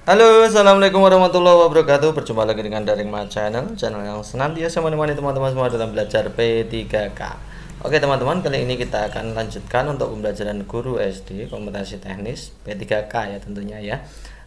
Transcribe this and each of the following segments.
Halo, assalamualaikum warahmatullahi wabarakatuh. Berjumpa lagi dengan Daring Ma Channel, channel yang senantiasa menemani teman-teman semua dalam belajar P3K. Oke teman-teman, kali ini kita akan lanjutkan untuk pembelajaran guru SD kompetensi teknis P3K ya tentunya ya.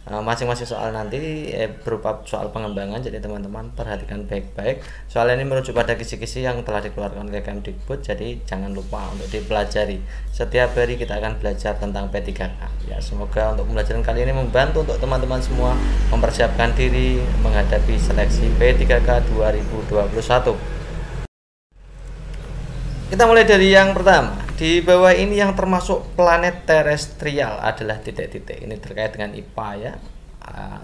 Masing-masing soal nanti berupa soal pengembangan, jadi teman-teman perhatikan baik-baik. Soal ini merujuk pada kisi-kisi yang telah dikeluarkan oleh Kemdikbud, jadi jangan lupa untuk dipelajari. Setiap hari kita akan belajar tentang P3K ya. Semoga untuk pembelajaran kali ini membantu untuk teman-teman semua mempersiapkan diri menghadapi seleksi P3K 2021. Kita mulai dari yang pertama. Di bawah ini yang termasuk planet terestrial adalah titik-titik. Ini terkait dengan IPA ya,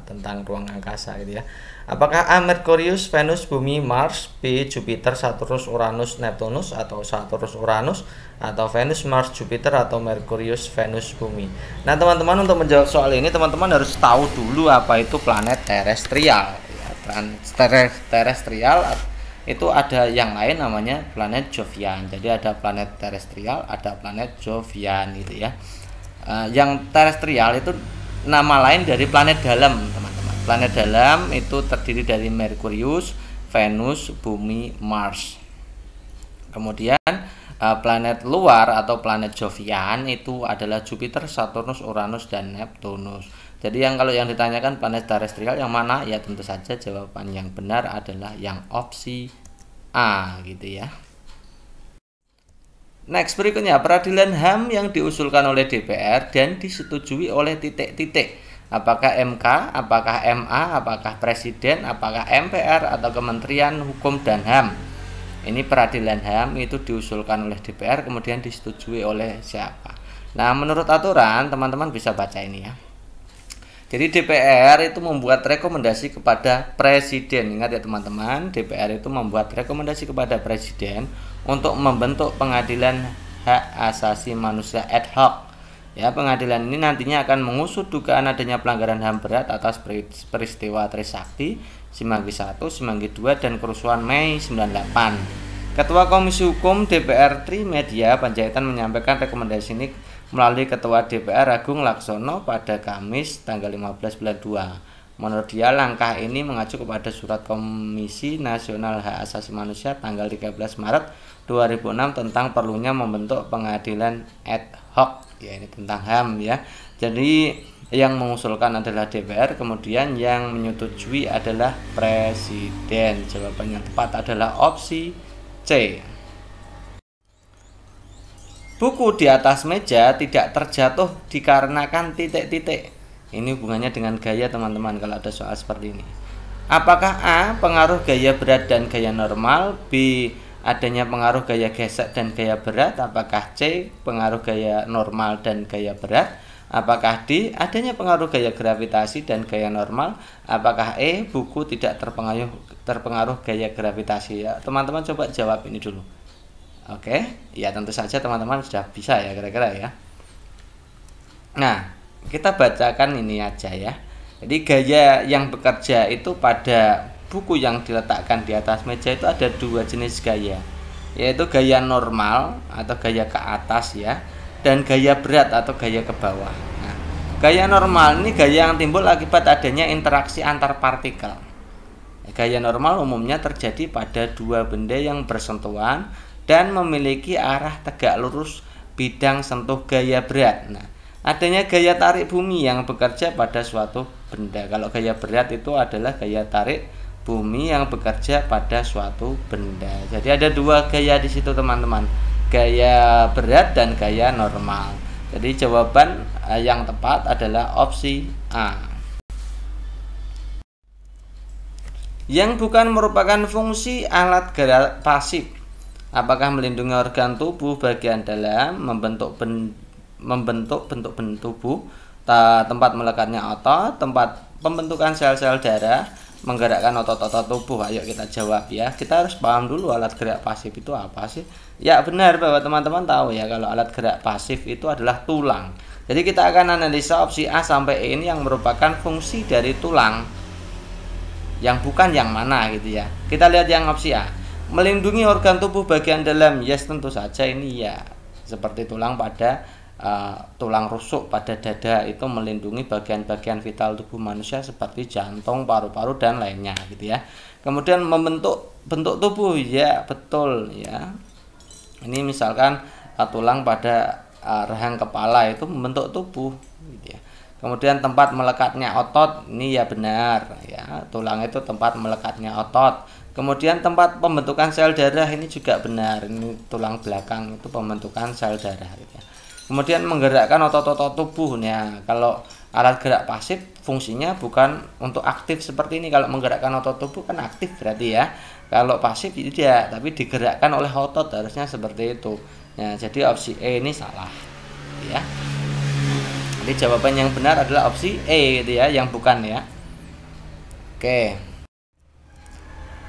tentang ruang angkasa gitu ya. Apakah A. Merkurius, Venus, Bumi, Mars, B. Jupiter, Saturnus, Uranus, Neptunus, atau Saturnus, Uranus, atau Venus, Mars, Jupiter, atau Merkurius, Venus, Bumi. Nah teman-teman, untuk menjawab soal ini teman-teman harus tahu dulu apa itu planet terestrial ya. Terestrial itu ada yang lain namanya planet Jovian. Jadi ada planet terestrial, ada planet Jovian gitu ya. Yang terestrial itu nama lain dari planet dalam, teman-teman. Planet dalam itu terdiri dari Merkurius, Venus, Bumi, Mars. Kemudian planet luar atau planet Jovian itu adalah Jupiter, Saturnus, Uranus, dan Neptunus. Jadi kalau yang ditanyakan planet terestrial yang mana? Ya tentu saja jawaban yang benar adalah yang opsi A gitu ya. Next, berikutnya peradilan HAM yang diusulkan oleh DPR dan disetujui oleh titik-titik. Apakah MK, apakah MA, apakah Presiden, apakah MPR, atau Kementerian Hukum dan HAM. Ini peradilan HAM itu diusulkan oleh DPR kemudian disetujui oleh siapa. Nah menurut aturan teman-teman bisa baca ini ya. Jadi DPR itu membuat rekomendasi kepada Presiden. Ingat ya teman-teman, DPR itu membuat rekomendasi kepada Presiden untuk membentuk pengadilan hak asasi manusia ad hoc. Ya, pengadilan ini nantinya akan mengusut dugaan adanya pelanggaran HAM berat atas peristiwa Trisakti, Semanggi 1, Semanggi 2, dan kerusuhan Mei 98. Ketua Komisi Hukum DPR Trimedia Panjaitan menyampaikan rekomendasi ini melalui Ketua DPR Agung Laksono pada Kamis tanggal 15 bulan 2. Menurut dia langkah ini mengacu kepada surat Komisi Nasional Hak Asasi Manusia tanggal 13 Maret 2006 tentang perlunya membentuk pengadilan ad hoc. Ya ini tentang HAM ya. Jadi yang mengusulkan adalah DPR, kemudian yang menyetujui adalah Presiden. Jawaban yang tepat adalah opsi C. Buku di atas meja tidak terjatuh dikarenakan titik-titik. Ini hubungannya dengan gaya teman-teman kalau ada soal seperti ini. Apakah A. pengaruh gaya berat dan gaya normal, B. adanya pengaruh gaya gesek dan gaya berat, apakah C. pengaruh gaya normal dan gaya berat, apakah D. adanya pengaruh gaya gravitasi dan gaya normal, apakah E. buku tidak terpengaruh gaya gravitasi ya. Teman-teman coba jawab ini dulu. Oke, ya tentu saja teman-teman sudah bisa ya kira-kira ya. Nah, kita bacakan ini aja ya. Jadi gaya yang bekerja itu pada buku yang diletakkan di atas meja itu ada dua jenis gaya, yaitu gaya normal atau gaya ke atas ya, dan gaya berat atau gaya ke bawah. Nah, gaya normal ini gaya yang timbul akibat adanya interaksi antar partikel. Gaya normal umumnya terjadi pada dua benda yang bersentuhan dan memiliki arah tegak lurus bidang sentuh gaya berat. Nah, adanya gaya tarik bumi yang bekerja pada suatu benda. Kalau gaya berat itu adalah gaya tarik bumi yang bekerja pada suatu benda. Jadi ada dua gaya di situ teman-teman, gaya berat dan gaya normal. Jadi jawaban yang tepat adalah opsi A. Yang bukan merupakan fungsi alat gerak pasif. Apakah melindungi organ tubuh bagian dalam, membentuk bentuk tubuh, tempat melekatnya otot, tempat pembentukan sel-sel darah, menggerakkan otot-otot tubuh? Ayo kita jawab ya. Kita harus paham dulu alat gerak pasif itu apa sih. Ya benar bahwa teman-teman tahu ya kalau alat gerak pasif itu adalah tulang. Jadi kita akan analisa opsi A sampai E ini yang merupakan fungsi dari tulang, yang bukan yang mana gitu ya. Kita lihat yang opsi A. Melindungi organ tubuh bagian dalam, yes tentu saja ini ya seperti tulang pada tulang rusuk pada dada itu melindungi bagian-bagian vital tubuh manusia seperti jantung, paru-paru dan lainnya gitu ya. Kemudian membentuk bentuk tubuh, ya betul ya. Ini misalkan tulang pada rahang kepala itu membentuk tubuh gitu ya. Kemudian tempat melekatnya otot, ini ya benar ya, tulang itu tempat melekatnya otot. Kemudian tempat pembentukan sel darah, ini juga benar, ini tulang belakang itu pembentukan sel darah gitu ya. Kemudian menggerakkan otot-otot tubuh. Nah, kalau alat gerak pasif fungsinya bukan untuk aktif seperti ini. Kalau menggerakkan otot tubuh kan aktif berarti ya. Kalau pasif tidak, tapi digerakkan oleh otot, harusnya seperti itu. Nah, jadi opsi E ini salah ya. Jadi jawaban yang benar adalah opsi E gitu ya, yang bukan ya. Oke.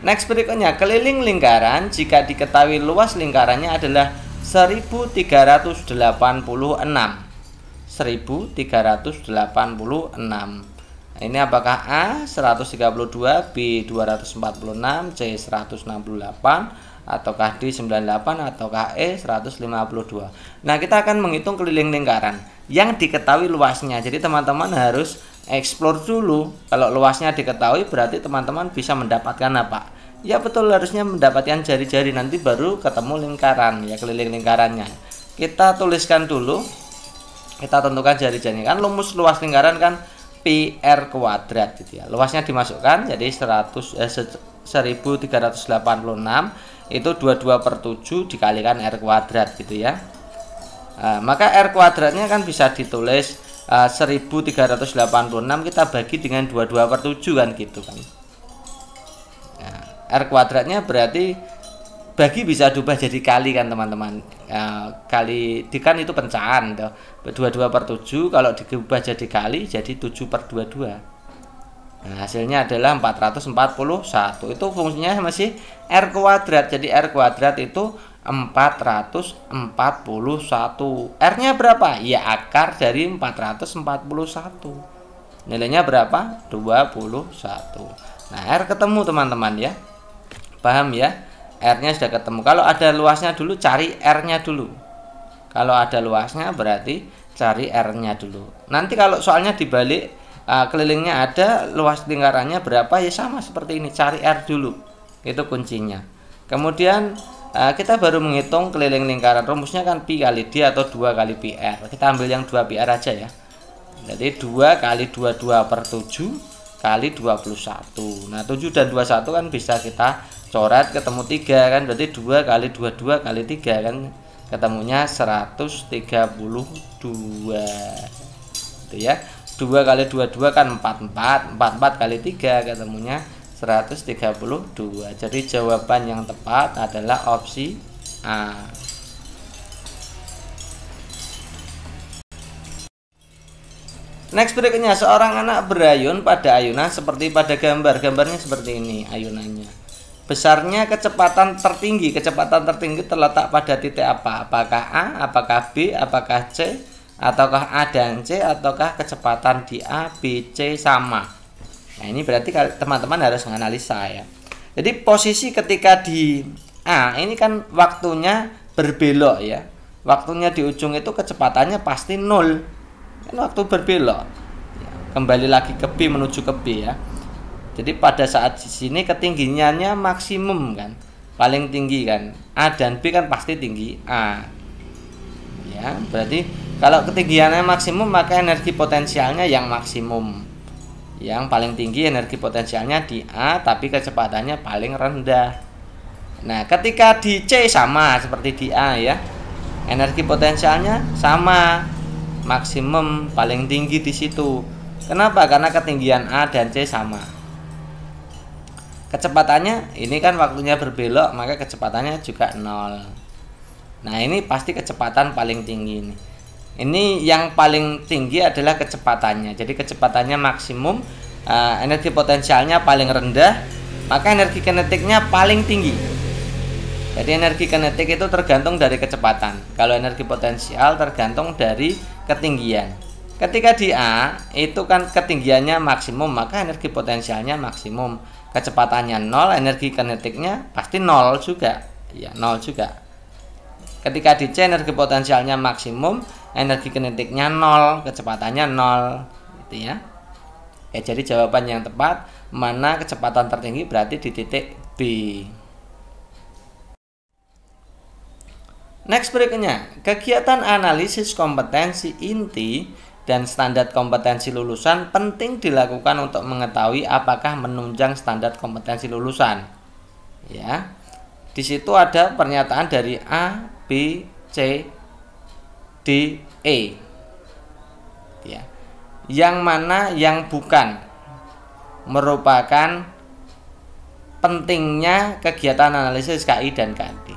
Next berikutnya, keliling lingkaran jika diketahui luas lingkarannya adalah 1386. 1386. Ini apakah A 132, B 246, C 168, ataukah D 98, ataukah E 152. Nah, kita akan menghitung keliling lingkaran yang diketahui luasnya. Jadi teman-teman harus explore dulu. Kalau luasnya diketahui berarti teman-teman bisa mendapatkan apa? Ya betul, harusnya mendapatkan jari-jari, nanti baru ketemu lingkaran ya, keliling lingkarannya. Kita tuliskan dulu. Kita tentukan jari-jarinya. Kan rumus luas lingkaran kan pi r kuadrat gitu ya. Luasnya dimasukkan jadi 1386 itu 22/7 dikalikan r kuadrat gitu ya. Maka r kuadratnya kan bisa ditulis 1386 kita bagi dengan 22/7 kan gitu kan. Nah, r kuadratnya berarti bagi bisa diubah jadi kali kan teman-teman. Kali kan itu pecahan tuh. 22/7 kalau diubah jadi kali jadi 7/22. Nah, hasilnya adalah 441. Itu fungsinya masih r kuadrat. Jadi r kuadrat itu 441. R-nya berapa? Ya akar dari 441. Nilainya berapa? 21. Nah, R ketemu teman-teman ya. Paham ya? R-nya sudah ketemu. Kalau ada luasnya dulu, cari R-nya dulu. Kalau ada luasnya berarti cari R-nya dulu. Nanti kalau soalnya dibalik, kelilingnya ada, luas lingkarannya berapa, ya sama seperti ini, cari R dulu. Itu kuncinya. Kemudian kita baru menghitung keliling lingkaran. Rumusnya kan pi kali D atau 2 kali pi R. Kita ambil yang 2 pi R aja ya. Jadi 2 kali 22/7 kali 21. Nah, 7 dan 21 kan bisa kita coret, ketemu 3 kan, berarti 2 kali 22 kali 3 kan, ketemunya 132 itu ya. 2 kali 22 kan 44, 44 kali 3 ketemunya 132. Jadi jawaban yang tepat adalah opsi A. Next berikutnya, seorang anak berayun pada ayunan seperti pada gambar. Gambarnya seperti ini ayunannya. Besarnya kecepatan tertinggi. Kecepatan tertinggi terletak pada titik apa? Apakah A, apakah B, apakah C, ataukah A dan C, ataukah kecepatan di A, B, C sama? Nah, ini berarti teman-teman harus menganalisa ya. Jadi posisi ketika di A ini kan waktunya berbelok ya. Waktunya di ujung itu kecepatannya pasti 0. Kan waktu berbelok. Kembali lagi ke B menuju ke B ya. Jadi pada saat di sini ketinggiannya maksimum kan, paling tinggi kan. A dan B kan pasti tinggi A. Ya, berarti kalau ketinggiannya maksimum maka energi potensialnya yang maksimum. Yang paling tinggi energi potensialnya di A tapi kecepatannya paling rendah. Nah, ketika di C sama seperti di A ya. Energi potensialnya sama, maksimum paling tinggi di situ. Kenapa? Karena ketinggian A dan C sama. Kecepatannya ini kan waktunya berbelok, maka kecepatannya juga 0. Nah, ini pasti kecepatan paling tinggi ini. Ini yang paling tinggi adalah kecepatannya. Jadi kecepatannya maksimum, energi potensialnya paling rendah, maka energi kinetiknya paling tinggi. Jadi energi kinetik itu tergantung dari kecepatan. Kalau energi potensial tergantung dari ketinggian. Ketika di A itu kan ketinggiannya maksimum, maka energi potensialnya maksimum. Kecepatannya 0, energi kinetiknya pasti 0 juga. Ya, 0 juga. Ketika di C energi potensialnya maksimum, energi kinetiknya 0, kecepatannya 0 gitu ya. Jadi jawaban yang tepat mana kecepatan tertinggi berarti di titik B. Next berikutnya, kegiatan analisis kompetensi inti dan standar kompetensi lulusan penting dilakukan untuk mengetahui apakah menunjang standar kompetensi lulusan. Ya. Di situ ada pernyataan dari A, B, C, D, E. Ya. Yang mana yang bukan merupakan pentingnya kegiatan analisis KI dan KD.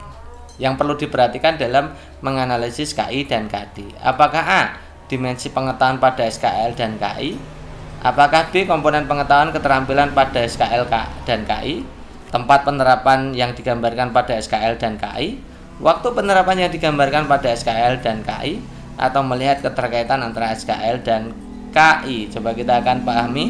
Yang perlu diperhatikan dalam menganalisis KI dan KD. Apakah A, dimensi pengetahuan pada SKL dan KI? Apakah B, komponen pengetahuan keterampilan pada SKL dan KI? Tempat penerapan yang digambarkan pada SKL dan KI? Waktu penerapan yang digambarkan pada SKL dan KI? Atau melihat keterkaitan antara SKL dan KI? Coba kita akan pahami.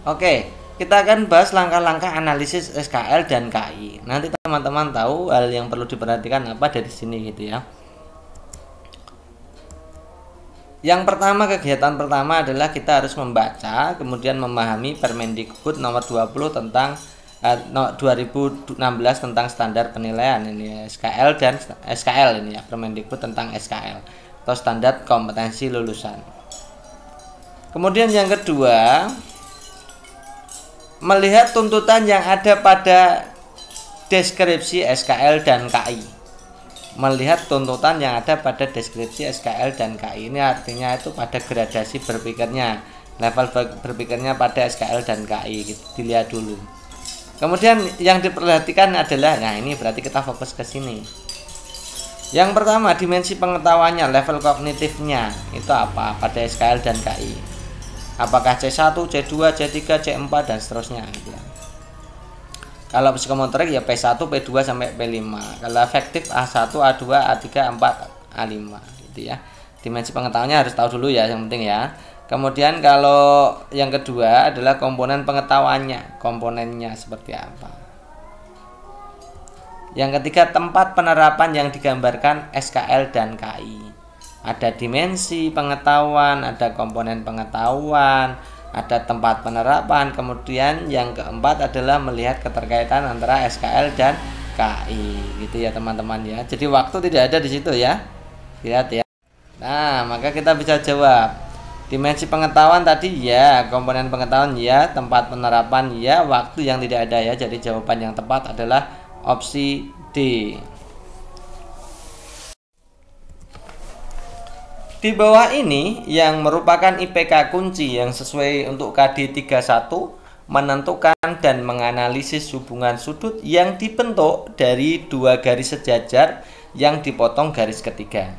Oke, kita akan bahas langkah-langkah analisis SKL dan KI. Nanti teman-teman tahu hal yang perlu diperhatikan apa dari sini gitu ya. Yang pertama, kegiatan pertama adalah kita harus membaca, kemudian memahami Permendikbud nomor 20 tentang 2016 tentang standar penilaian ini SKL dan SKL ini ya, Permendikbud tentang SKL atau standar kompetensi lulusan. Kemudian yang kedua, melihat tuntutan yang ada pada deskripsi SKL dan KI. Melihat tuntutan yang ada pada deskripsi SKL dan KI ini artinya itu pada gradasi berpikirnya, level berpikirnya pada SKL dan KI gitu, dilihat dulu. Kemudian yang diperhatikan adalah, nah ini berarti kita fokus ke sini. Yang pertama, dimensi pengetahuannya, level kognitifnya itu apa pada SKL dan KI. Apakah C1, C2, C3, C4 dan seterusnya gitu ya. Kalau psikomotorik ya P1, P2 sampai P5. Kalau efektif A1, A2, A3, A4, A5 gitu ya. Dimensi pengetahuannya harus tahu dulu ya, yang penting ya. Kemudian kalau yang kedua adalah komponen pengetahuannya, komponennya seperti apa. Yang ketiga, tempat penerapan yang digambarkan SKL dan KI. Ada dimensi pengetahuan, ada komponen pengetahuan, ada tempat penerapan. Kemudian yang keempat adalah melihat keterkaitan antara SKL dan KI gitu ya teman-teman ya. Jadi waktu tidak ada di situ ya. Lihat ya. Nah, maka kita bisa jawab. Dimensi pengetahuan tadi ya, komponen pengetahuan ya, tempat penerapan ya, waktu yang tidak ada ya. Jadi jawaban yang tepat adalah opsi D. Di bawah ini yang merupakan IPK kunci yang sesuai untuk KD 31 menentukan dan menganalisis hubungan sudut yang dibentuk dari dua garis sejajar yang dipotong garis ketiga.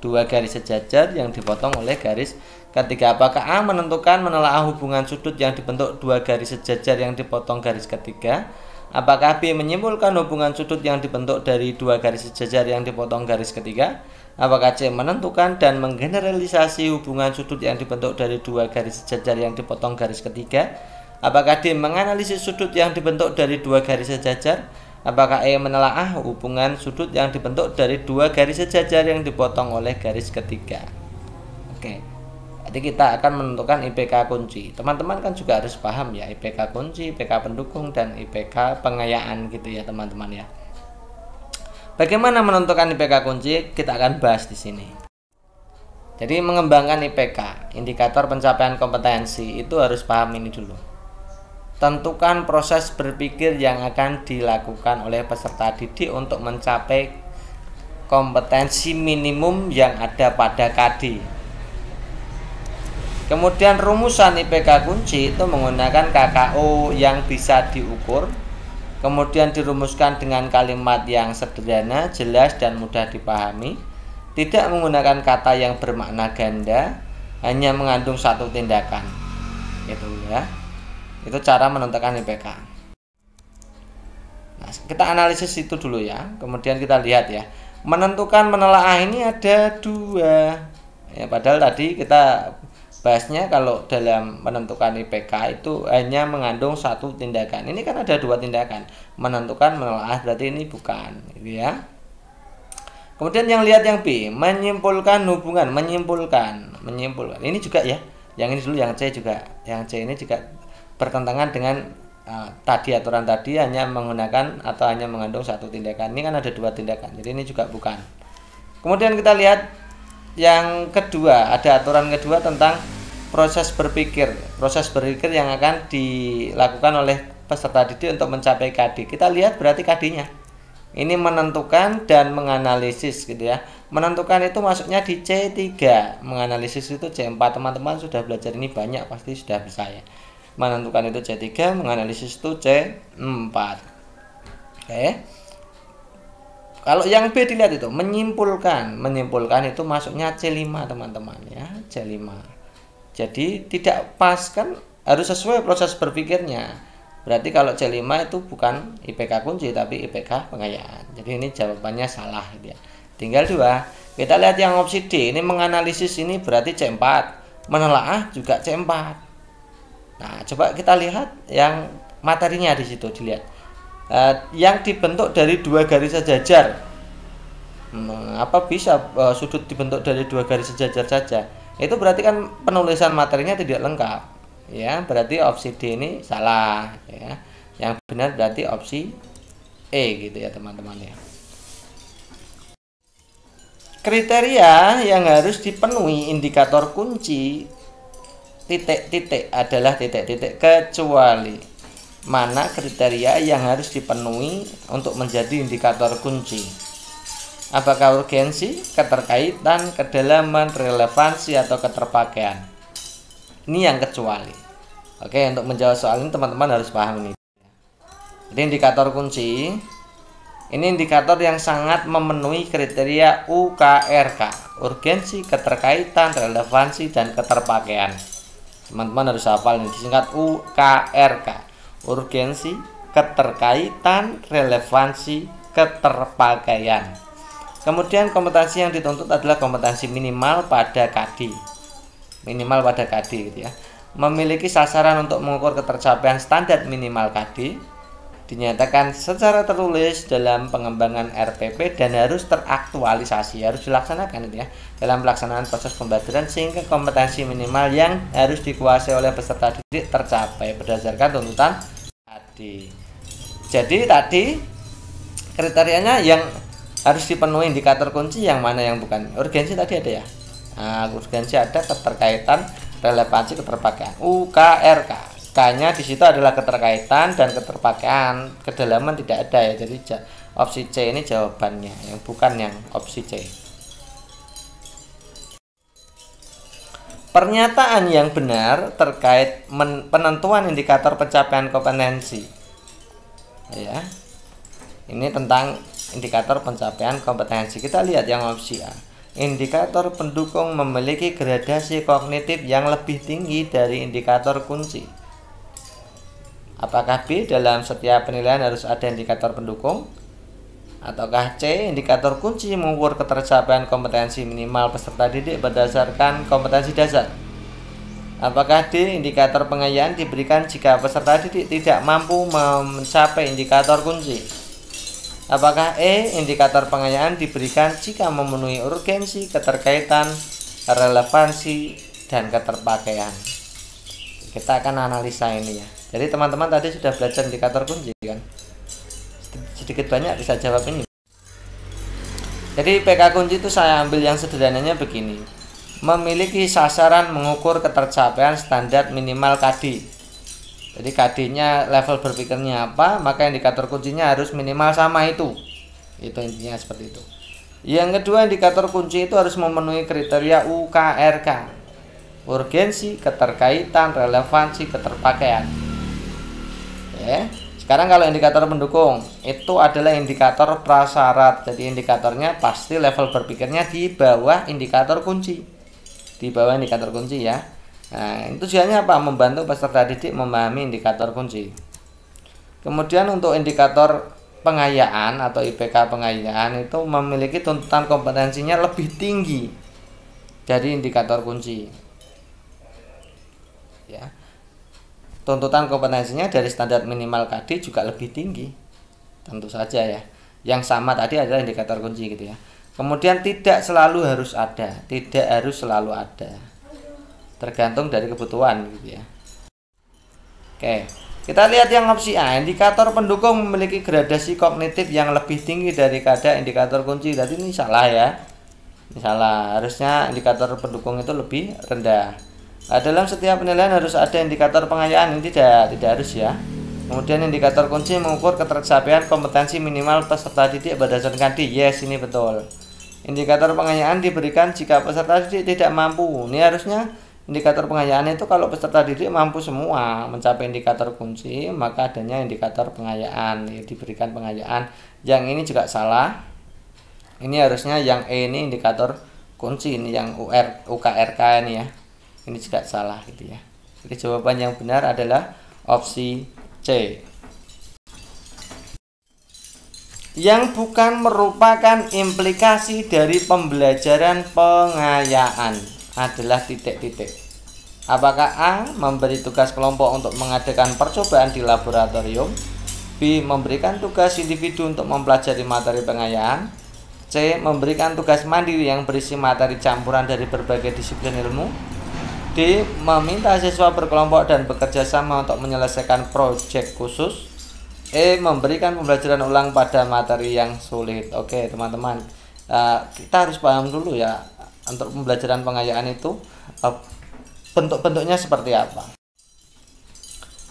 Dua garis sejajar yang dipotong oleh garis ketiga. Apakah A menentukan menelaah hubungan sudut yang dibentuk dua garis sejajar yang dipotong garis ketiga? Apakah B menyimpulkan hubungan sudut yang dibentuk dari dua garis sejajar yang dipotong garis ketiga? Apakah C menentukan dan menggeneralisasi hubungan sudut yang dibentuk dari dua garis sejajar yang dipotong garis ketiga? Apakah D menganalisis sudut yang dibentuk dari dua garis sejajar? Apakah E menelaah hubungan sudut yang dibentuk dari dua garis sejajar yang dipotong oleh garis ketiga? Oke, jadi kita akan menentukan IPK kunci. Teman-teman kan juga harus paham ya, IPK kunci, IPK pendukung, dan IPK pengayaan gitu ya teman-teman ya. Bagaimana menentukan IPK kunci? Kita akan bahas di sini. Jadi mengembangkan IPK, indikator pencapaian kompetensi, itu harus paham ini dulu. Tentukan proses berpikir yang akan dilakukan oleh peserta didik untuk mencapai kompetensi minimum yang ada pada KD. Kemudian rumusan IPK kunci itu menggunakan KKO yang bisa diukur. Kemudian dirumuskan dengan kalimat yang sederhana, jelas, dan mudah dipahami. Tidak menggunakan kata yang bermakna ganda, hanya mengandung satu tindakan. Itu ya. Itu cara menentukan IPK. Nah, kita analisis itu dulu ya. Kemudian kita lihat ya. Menentukan menelaah ini ada dua. Ya, padahal tadi kita bahasnya kalau dalam menentukan IPK itu hanya mengandung satu tindakan. Ini kan ada dua tindakan. Menentukan, menelaah, berarti ini bukan gitu ya. Kemudian yang lihat yang B, menyimpulkan hubungan, menyimpulkan. Ini juga ya. Yang ini dulu, yang C juga. Yang C ini juga bertentangan dengan tadi aturan tadi, hanya menggunakan atau hanya mengandung satu tindakan. Ini kan ada dua tindakan. Jadi ini juga bukan. Kemudian kita lihat yang kedua, ada aturan kedua tentang proses berpikir. Proses berpikir yang akan dilakukan oleh peserta didik untuk mencapai KD. Kita lihat berarti KD-nya. Ini menentukan dan menganalisis gitu ya. Menentukan itu masuknya di C3, menganalisis itu C4. Teman-teman sudah belajar ini banyak, pasti sudah bisa ya. Menentukan itu C3, menganalisis itu C4. Oke. Kalau yang B dilihat itu menyimpulkan itu masuknya C5 teman-teman ya, C5. Jadi tidak pas, kan harus sesuai proses berpikirnya. Berarti kalau C5 itu bukan IPK kunci tapi IPK pengayaan. Jadi ini jawabannya salah gitu ya. Tinggal dua. Kita lihat yang opsi D, ini menganalisis, ini berarti C4. Menelaah juga C4. Nah, coba kita lihat yang materinya di situ dilihat. Yang dibentuk dari dua garis sejajar. Apa bisa sudut dibentuk dari dua garis sejajar saja? Itu berarti kan penulisan materinya tidak lengkap. Ya, berarti opsi D ini salah ya. Yang benar berarti opsi E gitu ya teman-teman ya. Kriteria yang harus dipenuhi indikator kunci titik-titik adalah titik-titik kecuali. Mana kriteria yang harus dipenuhi untuk menjadi indikator kunci? Apakah urgensi, keterkaitan, kedalaman, relevansi, atau keterpakaian? Ini yang kecuali. Oke, untuk menjawab soal ini teman-teman harus paham ini. Jadi indikator kunci ini indikator yang sangat memenuhi kriteria UKRK, urgensi, keterkaitan, relevansi, dan keterpakaian. Teman-teman harus hafal ini, disingkat UKRK, urgensi, keterkaitan, relevansi, keterpakaian. Kemudian kompetensi yang dituntut adalah kompetensi minimal pada KD. Minimal pada KD gitu ya. Memiliki sasaran untuk mengukur ketercapaian standar minimal KD, dinyatakan secara tertulis dalam pengembangan RPP dan harus teraktualisasi, harus dilaksanakan itu ya dalam pelaksanaan proses pembelajaran sehingga kompetensi minimal yang harus dikuasai oleh peserta didik tercapai berdasarkan tuntutan KD. Jadi tadi kriterianya yang harus dipenuhi indikator kunci yang mana yang bukan. Urgensi tadi ada ya. Nah, urgensi ada, keterkaitan, relevansi, keterpakaian. UKRK. K-nya di situ adalah keterkaitan dan keterpakaian. Kedalaman tidak ada ya. Jadi opsi C ini jawabannya, yang bukan yang opsi C. Pernyataan yang benar terkait penentuan indikator pencapaian kompetensi. Ya. Ini tentang indikator pencapaian kompetensi. Kita lihat yang opsi A. Indikator pendukung memiliki gradasi kognitif yang lebih tinggi dari indikator kunci. Apakah B, dalam setiap penilaian harus ada indikator pendukung? Ataukah C, indikator kunci mengukur ketercapaian kompetensi minimal peserta didik berdasarkan kompetensi dasar? Apakah D, indikator pengayaan diberikan jika peserta didik tidak mampu mencapai indikator kunci? Apakah E, indikator pengayaan diberikan jika memenuhi urgensi, keterkaitan, relevansi, dan keterpakaian? Kita akan analisa ini ya. Jadi teman-teman tadi sudah belajar indikator kunci kan? Sedikit banyak bisa jawab ini. Jadi PK kunci itu saya ambil yang sederhananya begini. Memiliki sasaran mengukur ketercapaian standar minimal KD. Jadi KD-nya level berpikirnya apa, maka indikator kuncinya harus minimal sama itu. Itu intinya seperti itu. Yang kedua, indikator kunci itu harus memenuhi kriteria UKRK. Urgensi, keterkaitan, relevansi, keterpakaian. Oke. Sekarang kalau indikator pendukung, itu adalah indikator prasyarat. Jadi indikatornya pasti level berpikirnya di bawah indikator kunci. Di bawah indikator kunci ya. Nah, tujuannya apa? Membantu peserta didik memahami indikator kunci. Kemudian untuk indikator pengayaan atau IPK pengayaan itu memiliki tuntutan kompetensinya lebih tinggi dari indikator kunci. Ya. Tuntutan kompetensinya dari standar minimal KD juga lebih tinggi. Tentu saja ya. Yang sama tadi adalah indikator kunci gitu ya. Kemudian tidak selalu harus ada, tidak harus selalu ada, tergantung dari kebutuhan gitu ya. Oke, kita lihat yang opsi A. Indikator pendukung memiliki gradasi kognitif yang lebih tinggi daripada indikator kunci. Jadi ini salah ya, ini salah. Harusnya indikator pendukung itu lebih rendah. Nah, dalam setiap penilaian harus ada indikator pengayaan. Ini tidak harus ya. Kemudian indikator kunci mengukur ketercapaian kompetensi minimal peserta didik berdasarkan D. Yes, ini betul. Indikator pengayaan diberikan jika peserta didik tidak mampu. Ini harusnya indikator pengayaan itu kalau peserta didik mampu semua mencapai indikator kunci, maka adanya indikator pengayaan, diberikan pengayaan. Yang ini juga salah. Ini harusnya yang E ini indikator kunci, ini yang UKRK ini ya. Ini juga salah gitu ya. Jadi jawaban yang benar adalah opsi C. Yang bukan merupakan implikasi dari pembelajaran pengayaan adalah titik-titik. Apakah A. memberi tugas kelompok untuk mengadakan percobaan di laboratorium, B. memberikan tugas individu untuk mempelajari materi pengayaan, C. memberikan tugas mandiri yang berisi materi campuran dari berbagai disiplin ilmu, D. meminta siswa berkelompok dan bekerja sama untuk menyelesaikan proyek khusus, E. memberikan pembelajaran ulang pada materi yang sulit. Oke teman-teman, kita harus paham dulu ya, untuk pembelajaran pengayaan itu bentuk-bentuknya seperti apa.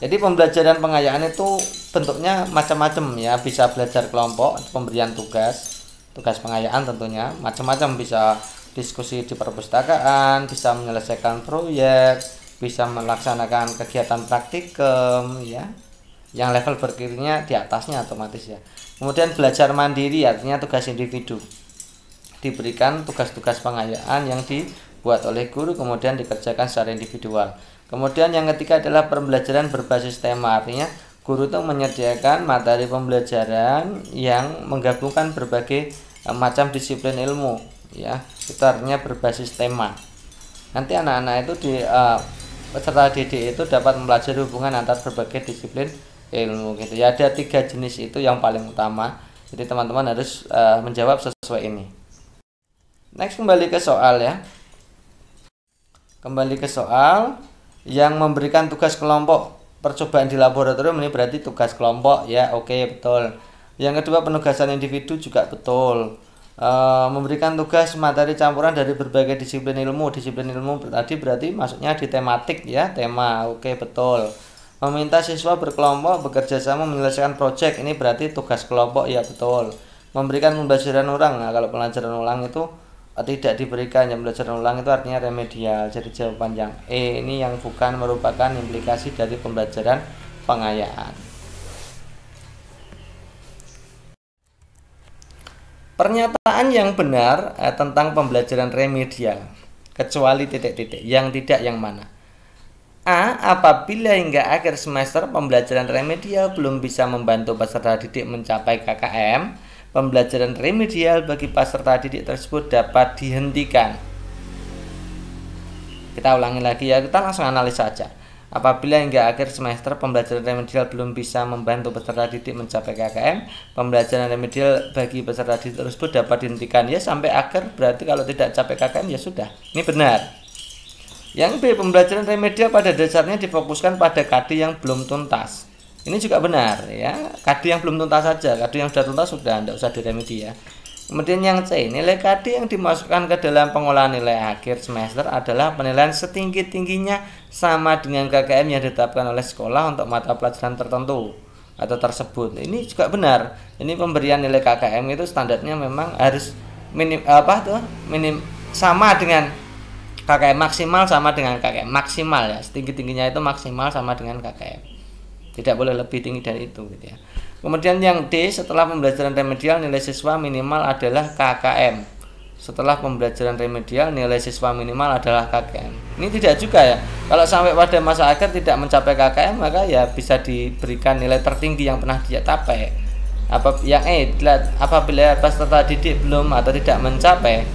Jadi pembelajaran pengayaan itu bentuknya macam-macam ya, bisa belajar kelompok, pemberian tugas pengayaan tentunya macam-macam, bisa diskusi di perpustakaan, bisa menyelesaikan proyek, bisa melaksanakan kegiatan praktikum ya, yang level berikutnya di atasnya otomatis ya. Kemudian belajar mandiri artinya tugas individu, diberikan tugas-tugas pengayaan yang dibuat oleh guru kemudian dikerjakan secara individual. Kemudian yang ketiga adalah pembelajaran berbasis tema, artinya guru itu menyediakan materi pembelajaran yang menggabungkan berbagai macam disiplin ilmu ya, itu artinya berbasis tema. Nanti anak-anak itu peserta didik itu dapat mempelajari hubungan antar berbagai disiplin ilmu gitu ya. Ada 3 jenis itu yang paling utama, jadi teman-teman harus menjawab sesuai ini. Next, kembali ke soal ya, kembali ke soal yang memberikan tugas kelompok percobaan di laboratorium, ini berarti tugas kelompok ya. Oke betul. Yang kedua penugasan individu juga betul. Memberikan tugas materi campuran dari berbagai disiplin ilmu tadi berarti masuknya di tematik ya, tema. Oke betul. Meminta siswa berkelompok bekerja sama menyelesaikan proyek, ini berarti tugas kelompok ya betul. Memberikan pembelajaran ulang, nah kalau pelajaran ulang itu tidak diberikan, yang pembelajaran ulang itu artinya remedial. Jadi jawaban yang E ini yang bukan merupakan implikasi dari pembelajaran pengayaan. Pernyataan yang benar tentang pembelajaran remedial kecuali titik-titik, yang tidak yang mana? A. Apabila hingga akhir semester pembelajaran remedial belum bisa membantu peserta didik mencapai KKM, pembelajaran remedial bagi peserta didik tersebut dapat dihentikan. Kita ulangi lagi ya, kita langsung analisa saja. Apabila hingga akhir semester pembelajaran remedial belum bisa membantu peserta didik mencapai KKM, pembelajaran remedial bagi peserta didik tersebut dapat dihentikan ya sampai akhir, berarti kalau tidak capai KKM ya sudah. Ini benar. Yang B, pembelajaran remedial pada dasarnya difokuskan pada KD yang belum tuntas. Ini juga benar ya, KD yang belum tuntas saja, KD yang sudah tuntas sudah, tidak usah diremedi ya. Kemudian yang C, nilai KD yang dimasukkan ke dalam pengolahan nilai akhir semester adalah penilaian setinggi-tingginya sama dengan KKM yang ditetapkan oleh sekolah untuk mata pelajaran tertentu atau tersebut. Ini juga benar. Ini pemberian nilai KKM itu standarnya memang harus sama dengan KKM, maksimal sama dengan KKM, maksimal ya, setinggi-tingginya itu maksimal sama dengan KKM. Tidak boleh lebih tinggi dari itu gitu ya. Kemudian yang D, setelah pembelajaran remedial nilai siswa minimal adalah KKM. Setelah pembelajaran remedial nilai siswa minimal adalah KKM. Ini tidak juga ya. Kalau sampai pada masa akhir tidak mencapai KKM, maka ya bisa diberikan nilai tertinggi yang pernah dia capai. Yang E, apabila peserta didik belum atau tidak mencapai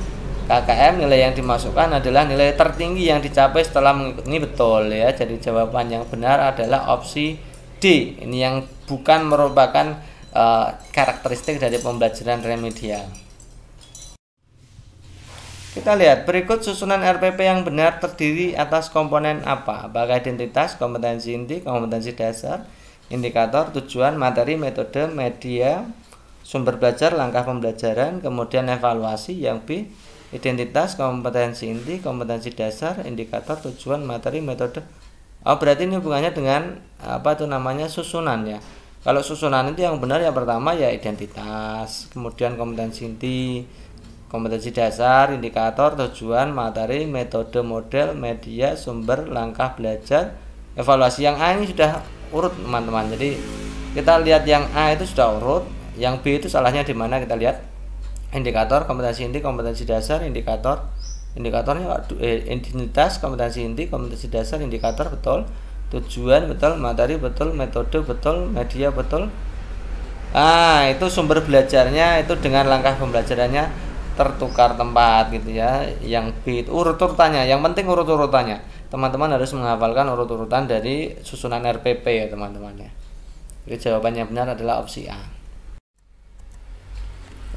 KKM, nilai yang dimasukkan adalah nilai tertinggi yang dicapai setelah mengikuti. Ini betul ya. Jadi jawaban yang benar adalah opsi D. Ini yang bukan merupakan karakteristik dari pembelajaran remedial. Kita lihat berikut susunan RPP yang benar terdiri atas komponen apa? Apakah identitas, kompetensi inti, kompetensi dasar, indikator, tujuan, materi, metode, media, sumber belajar, langkah pembelajaran, kemudian evaluasi. Yang B, identitas, kompetensi inti, kompetensi dasar, indikator, tujuan, materi, metode. Oh, berarti ini hubungannya dengan apa itu namanya susunan ya. Kalau susunan itu yang benar yang pertama ya identitas, kemudian kompetensi inti, kompetensi dasar, indikator, tujuan, materi, metode, model, media, sumber, langkah belajar, evaluasi. Yang A ini sudah urut teman-teman. Jadi kita lihat yang A itu sudah urut, yang B itu salahnya di mana? Kita lihat indikator, kompetensi inti, kompetensi dasar, indikatornya identitas, kompetensi inti, kompetensi dasar, indikator betul, tujuan betul, materi betul, metode betul, media betul. Itu sumber belajarnya itu dengan langkah pembelajarannya tertukar tempat gitu ya. Yang B itu urut-urutannya, yang penting urut-urutannya. Teman-teman harus menghafalkan urut-urutan dari susunan RPP ya teman-teman ya. Jadi jawabannya benar adalah opsi A.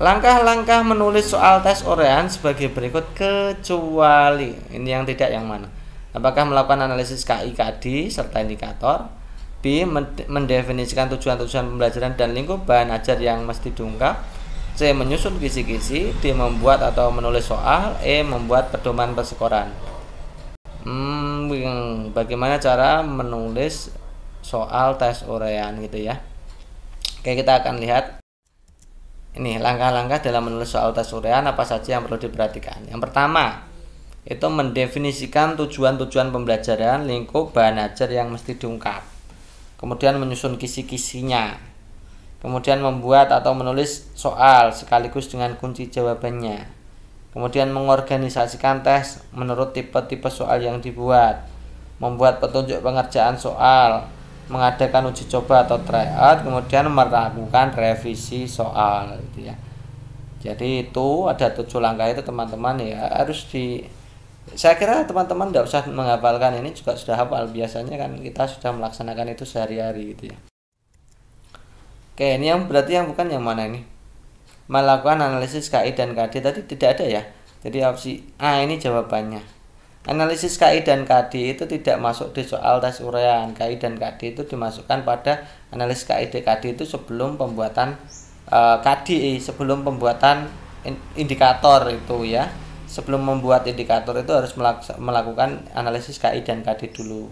Langkah-langkah menulis soal tes uraian sebagai berikut kecuali ini yang tidak yang mana? Apakah melakukan analisis KI, KD serta indikator? B. Mendefinisikan tujuan-tujuan pembelajaran dan lingkup bahan ajar yang mesti diungkap. C. Menyusun kisi-kisi. D. Membuat atau menulis soal. E. Membuat pedoman persekoran. Bagaimana cara menulis soal tes uraian gitu ya. Oke, kita akan lihat ini langkah-langkah dalam menulis soal tes uraian apa saja yang perlu diperhatikan. Yang pertama itu mendefinisikan tujuan-tujuan pembelajaran, lingkup bahan ajar yang mesti diungkap. Kemudian menyusun kisi-kisinya. Kemudian membuat atau menulis soal sekaligus dengan kunci jawabannya. Kemudian mengorganisasikan tes menurut tipe-tipe soal yang dibuat. Membuat petunjuk pengerjaan soal, mengadakan uji coba atau tryout, kemudian melakukan revisi soal gitu ya. Jadi itu ada 7 langkah itu teman-teman ya, harus saya kira teman-teman tidak usah menghafalkan, ini juga sudah hafal, biasanya kan kita sudah melaksanakan itu sehari-hari gitu ya. Oke, ini yang berarti yang bukan yang mana ini? Melakukan analisis KI dan KD tadi tidak ada ya. Jadi opsi A ini jawabannya. Analisis KI dan KD itu tidak masuk di soal tes uraian. KI dan KD itu dimasukkan pada analisis KI dan KD itu sebelum pembuatan KD, sebelum pembuatan indikator itu ya. Sebelum membuat indikator itu harus melakukan analisis KI dan KD dulu.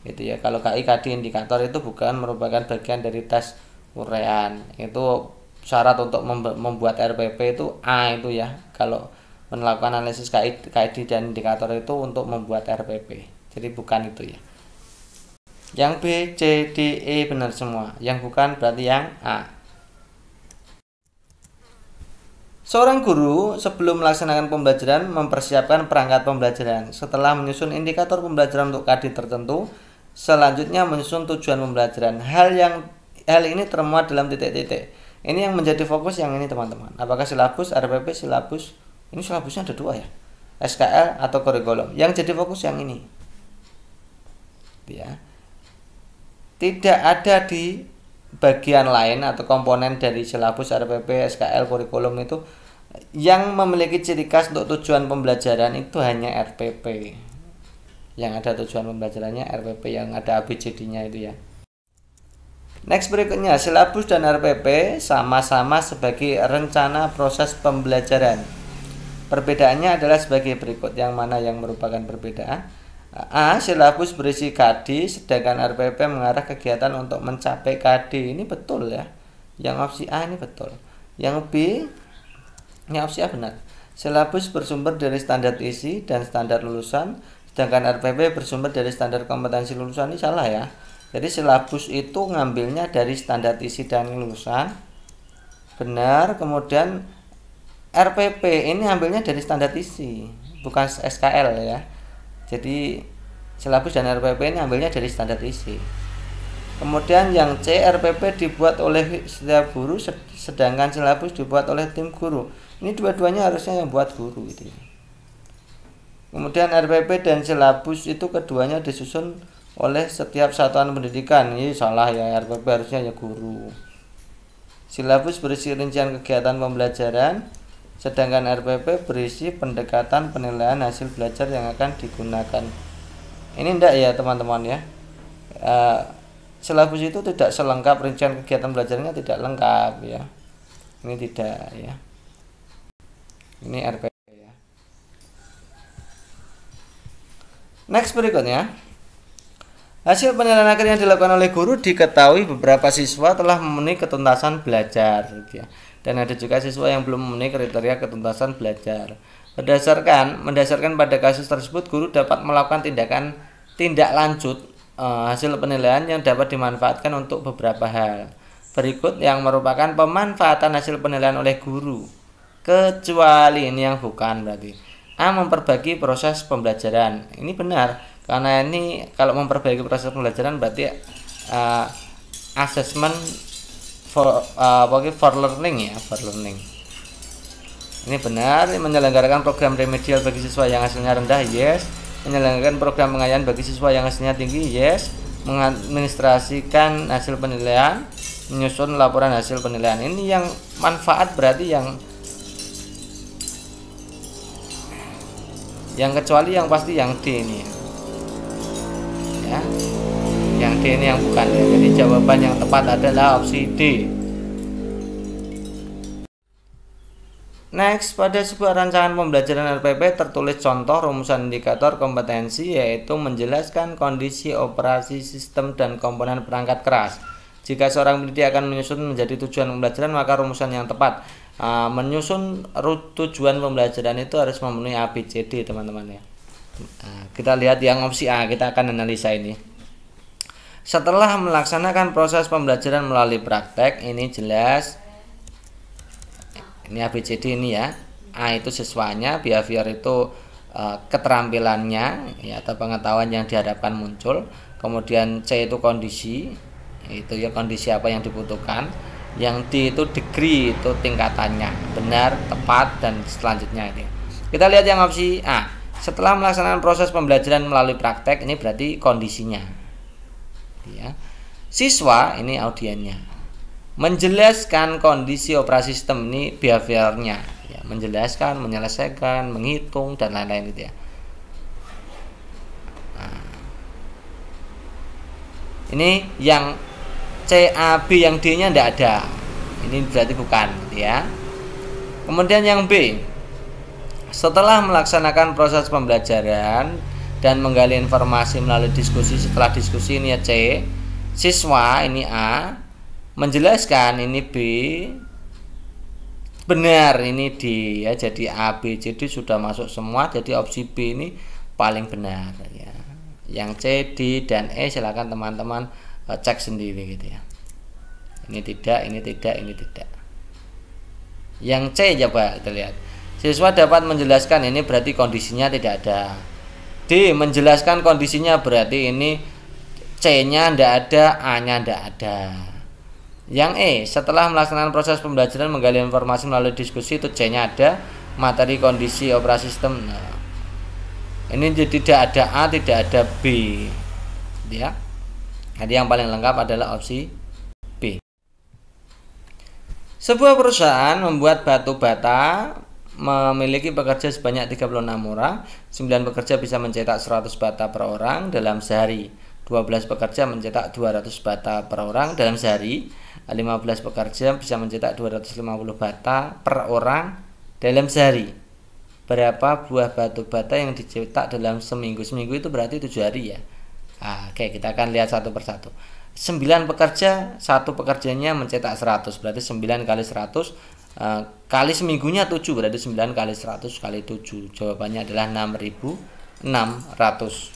Gitu ya. Kalau KI, KD, indikator itu bukan merupakan bagian dari tes uraian. Itu syarat untuk membuat RPP itu A itu ya. Kalau melakukan analisis KID dan indikator itu untuk membuat RPP. Jadi bukan itu ya. Yang B, C, D, E benar semua. Yang bukan berarti yang A. Seorang guru sebelum melaksanakan pembelajaran mempersiapkan perangkat pembelajaran. Setelah menyusun indikator pembelajaran untuk KD tertentu, selanjutnya menyusun tujuan pembelajaran. Hal ini termuat dalam titik-titik. Ini yang menjadi fokus yang ini teman-teman. Apakah silabus, RPP, silabus? Ini silabusnya ada 2 ya. SKL atau kurikulum. Yang jadi fokus yang ini. Ya. Tidak ada di bagian lain atau komponen dari silabus, RPP, SKL, kurikulum itu yang memiliki ciri khas untuk tujuan pembelajaran itu hanya RPP. Yang ada tujuan pembelajarannya RPP, yang ada ABCD-nya itu ya. Next berikutnya, silabus dan RPP sama-sama sebagai rencana proses pembelajaran. Perbedaannya adalah sebagai berikut. Yang mana yang merupakan perbedaan? A. Silabus berisi KD, sedangkan RPP mengarah kegiatan untuk mencapai KD. Ini betul ya. Yang opsi A ini betul. Yang B, ini opsi A benar. Silabus bersumber dari standar isi dan standar lulusan, sedangkan RPP bersumber dari standar kompetensi lulusan. Ini salah ya. Jadi silabus itu ngambilnya dari standar isi dan lulusan. Benar. Kemudian RPP ini ambilnya dari standar isi, bukan SKL ya. Jadi silabus dan RPP ini ambilnya dari standar isi. Kemudian yang C, RPP dibuat oleh setiap guru, sedangkan silabus dibuat oleh tim guru. Ini dua-duanya harusnya yang buat guru itu. Kemudian RPP dan silabus itu keduanya disusun oleh setiap satuan pendidikan. Ini salah ya, RPP harusnya ya guru. Silabus berisi rincian kegiatan pembelajaran, Sedangkan RPP berisi pendekatan penilaian hasil belajar yang akan digunakan. Ini enggak ya teman-teman ya. Silabus itu tidak selengkap, rincian kegiatan belajarnya tidak lengkap ya. Ini tidak ya. Ini RPP ya. Next berikutnya. Hasil penilaian akhir yang dilakukan oleh guru diketahui beberapa siswa telah memenuhi ketuntasan belajar ya. Dan ada juga siswa yang belum memenuhi kriteria ketuntasan belajar. Mendasarkan pada kasus tersebut, guru dapat melakukan tindak lanjut hasil penilaian yang dapat dimanfaatkan untuk beberapa hal. Berikut yang merupakan pemanfaatan hasil penilaian oleh guru. Kecuali ini yang bukan berarti. A. Memperbaiki proses pembelajaran. Ini benar. Karena ini kalau memperbaiki proses pembelajaran berarti assessment for learning ya, for learning. Ini benar. Menyelenggarakan program remedial bagi siswa yang hasilnya rendah, yes. Menyelenggarakan program pengayaan bagi siswa yang hasilnya tinggi, yes. Mengadministrasikan hasil penilaian, menyusun laporan hasil penilaian. Ini yang manfaat berarti yang kecuali yang pasti yang D ini ya. Yang D ini yang bukan ya. Jadi jawaban yang tepat adalah opsi D. Next, pada sebuah rancangan pembelajaran RPP tertulis contoh rumusan indikator kompetensi, yaitu menjelaskan kondisi operasi sistem dan komponen perangkat keras. Jika seorang pendidik akan menyusun menjadi tujuan pembelajaran, maka rumusan yang tepat menyusun tujuan pembelajaran itu harus memenuhi A, B, C, D teman-teman ya. Kita lihat yang opsi A, kita akan analisa ini. Setelah melaksanakan proses pembelajaran melalui praktek, ini jelas ini ABCD ini ya. A itu siswanya, behavior itu keterampilannya ya, atau pengetahuan yang diharapkan muncul. Kemudian C itu kondisi, itu ya kondisi apa yang dibutuhkan. Yang D itu degree, itu tingkatannya, benar, tepat, dan selanjutnya ini. Kita lihat yang opsi A. Setelah melaksanakan proses pembelajaran melalui praktek, ini berarti kondisinya ya. Siswa ini audiennya, menjelaskan kondisi operasi sistem, ini behaviornya ya, menjelaskan, menyelesaikan, menghitung, dan lain-lain gitu ya. Ini yang C, A, B, yang D nya tidak ada, ini berarti bukan gitu ya. Kemudian yang B, setelah melaksanakan proses pembelajaran dan menggali informasi melalui diskusi, setelah diskusi ini ya C, siswa ini A, menjelaskan ini B, benar ini D ya. Jadi A, B, C, D sudah masuk semua, jadi opsi B ini paling benar ya. Yang C, D, dan E silakan teman-teman cek sendiri gitu ya. Ini tidak, ini tidak, ini tidak. Yang C coba kita lihat. Siswa dapat menjelaskan, ini berarti kondisinya tidak ada. D, menjelaskan kondisinya berarti ini C-nya tidak ada, A-nya tidak ada. Yang E, setelah melaksanakan proses pembelajaran menggali informasi melalui diskusi, itu C-nya ada, materi kondisi operasi sistem. Nah, ini tidak ada A, tidak ada B ya. Jadi yang paling lengkap adalah opsi B. Sebuah perusahaan membuat batu bata, memiliki pekerja sebanyak 36 orang. 9 pekerja bisa mencetak 100 bata per orang dalam sehari. 12 pekerja mencetak 200 bata per orang dalam sehari. 15 pekerja bisa mencetak 250 bata per orang dalam sehari. Berapa buah batu bata yang dicetak dalam seminggu? Seminggu itu berarti 7 hari ya. Oke, kita akan lihat satu persatu. 9 pekerja, satu pekerjanya mencetak 100, berarti 9 kali 100 kali seminggunya 7, berarti 9 kali 100 kali 7. Jawabannya adalah 6.600.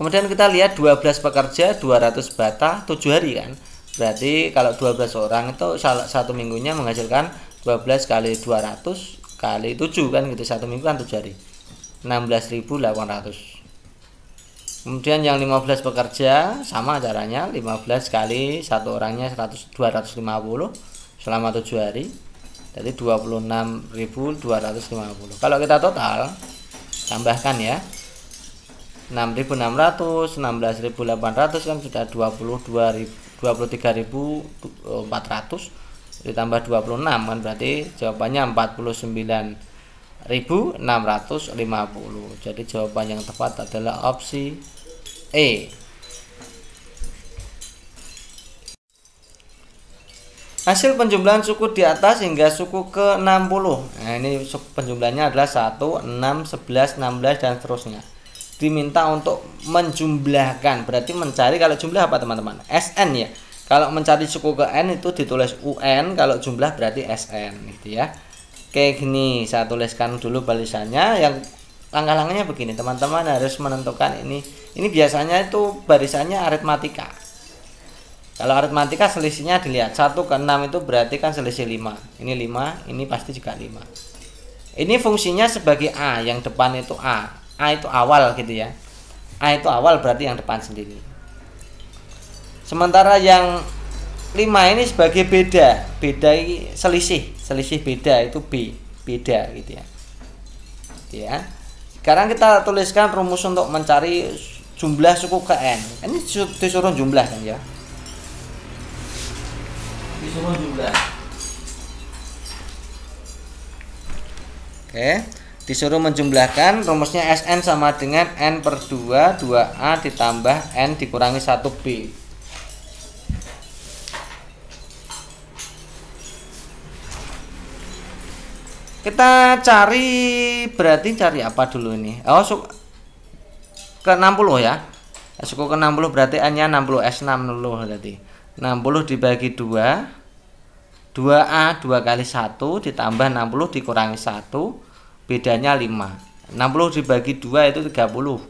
Kemudian kita lihat 12 pekerja 200 bata 7 hari kan. Berarti kalau 12 orang itu satu minggunya menghasilkan 12 kali 200 kali 7 kan gitu. Satu minggu kan 7 hari. 16.800. Kemudian yang 15 pekerja sama caranya, 15 kali satu orangnya 250 selama 7 hari. Jadi 26.250. Kalau kita total tambahkan ya, 6.600, 16.800 kan sudah 23.400. ditambah 26 kan, berarti jawabannya 49.650. Jadi jawaban yang tepat adalah opsi E. Hasil penjumlahan suku di atas hingga suku ke-60. Nah, ini penjumlahannya adalah 1, 6, 11, 16 dan seterusnya. Diminta untuk menjumlahkan, berarti mencari, kalau jumlah apa teman-teman? SN ya. Kalau mencari suku ke N itu ditulis UN, kalau jumlah berarti SN gitu ya. Kayak gini, saya tuliskan dulu balisannya. Yang langkah-langkahnya begini, teman-teman harus menentukan ini. Ini biasanya itu barisannya aritmatika. Kalau aritmatika selisihnya dilihat 1 ke 6 itu berarti kan selisih 5. Ini 5, ini pasti juga 5. Ini fungsinya sebagai A, yang depan itu A. A itu awal gitu ya. A itu awal berarti yang depan sendiri. Sementara yang 5 ini sebagai beda. Beda ini selisih beda itu B, beda gitu ya. Ya. Sekarang kita tuliskan rumus untuk mencari jumlah suku ke N. Ini disuruh jumlah kan ya. Disuruh jumlah. Oke, disuruh menjumlahkan. Rumusnya SN sama dengan N per 2, 2A ditambah N dikurangi 1B. Kita cari, berarti cari apa dulu ini? Oh, ke 60 ya. Suku ke 60 berarti N nya 60, S60 berarti 60 dibagi 2, 2A 2 kali 1 ditambah 60 dikurangi 1, bedanya 5. 60 dibagi 2 itu 30.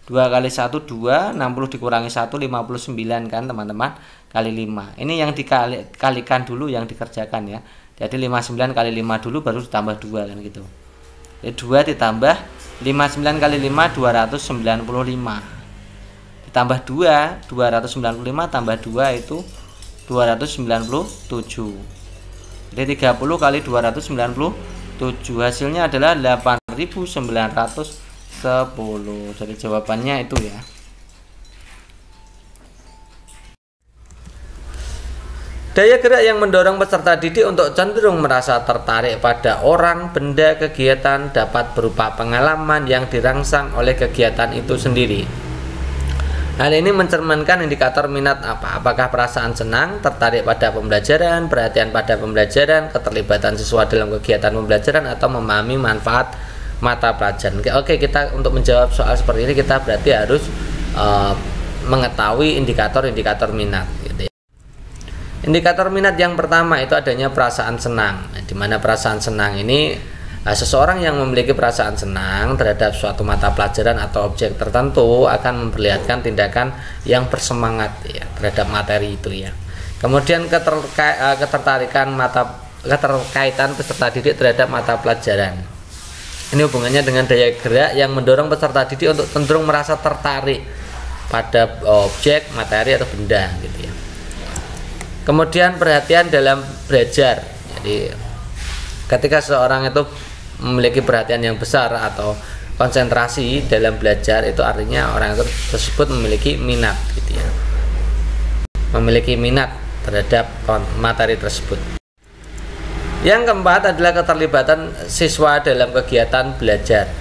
2 kali 1 2, 60 dikurangi 1 59 kan teman-teman, kali 5. Ini yang dikalikan dulu, yang dikerjakan ya. Jadi 59 kali 5 dulu baru ditambah 2 kan gitu. Jadi 2 ditambah 59 kali 5 295. Ditambah 2, 295 tambah 2 itu 297. Jadi 30 kali 297 hasilnya adalah 8.910. Jadi jawabannya itu ya. Daya gerak yang mendorong peserta didik untuk cenderung merasa tertarik pada orang, benda, kegiatan dapat berupa pengalaman yang dirangsang oleh kegiatan itu sendiri. Hal ini mencerminkan indikator minat apa? Apakah perasaan senang, tertarik pada pembelajaran, perhatian pada pembelajaran, keterlibatan siswa dalam kegiatan pembelajaran, atau memahami manfaat mata pelajaran. Oke, kita untuk menjawab soal seperti ini kita berarti harus mengetahui indikator-indikator minat. Gitu ya. Indikator minat yang pertama itu adanya perasaan senang. Di mana perasaan senang ini seseorang yang memiliki perasaan senang terhadap suatu mata pelajaran atau objek tertentu akan memperlihatkan tindakan yang bersemangat ya, terhadap materi itu ya. Kemudian keterkaitan peserta didik terhadap mata pelajaran. Ini hubungannya dengan daya gerak yang mendorong peserta didik untuk cenderung merasa tertarik pada objek, materi atau benda gitu ya. Kemudian perhatian dalam belajar. Jadi ketika seseorang itu memiliki perhatian yang besar atau konsentrasi dalam belajar, itu artinya orang tersebut memiliki minat gitu ya. Memiliki minat terhadap materi tersebut. Yang keempat adalah keterlibatan siswa dalam kegiatan belajar.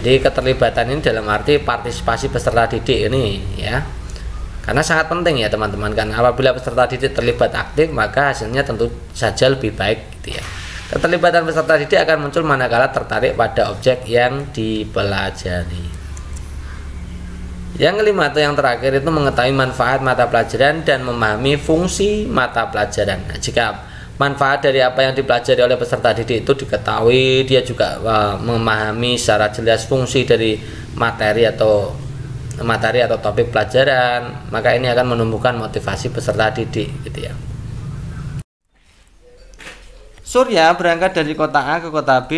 Jadi keterlibatan ini dalam arti partisipasi peserta didik ini ya. Karena sangat penting ya teman-teman kan, apabila peserta didik terlibat aktif maka hasilnya tentu saja lebih baik gitu ya. Keterlibatan peserta didik akan muncul manakala tertarik pada objek yang dipelajari. Yang kelima atau yang terakhir itu mengetahui manfaat mata pelajaran dan memahami fungsi mata pelajaran. Nah, jika manfaat dari apa yang dipelajari oleh peserta didik itu diketahui, dia juga memahami secara jelas fungsi dari materi atau topik pelajaran, maka ini akan menumbuhkan motivasi peserta didik gitu ya. Surya berangkat dari kota A ke kota B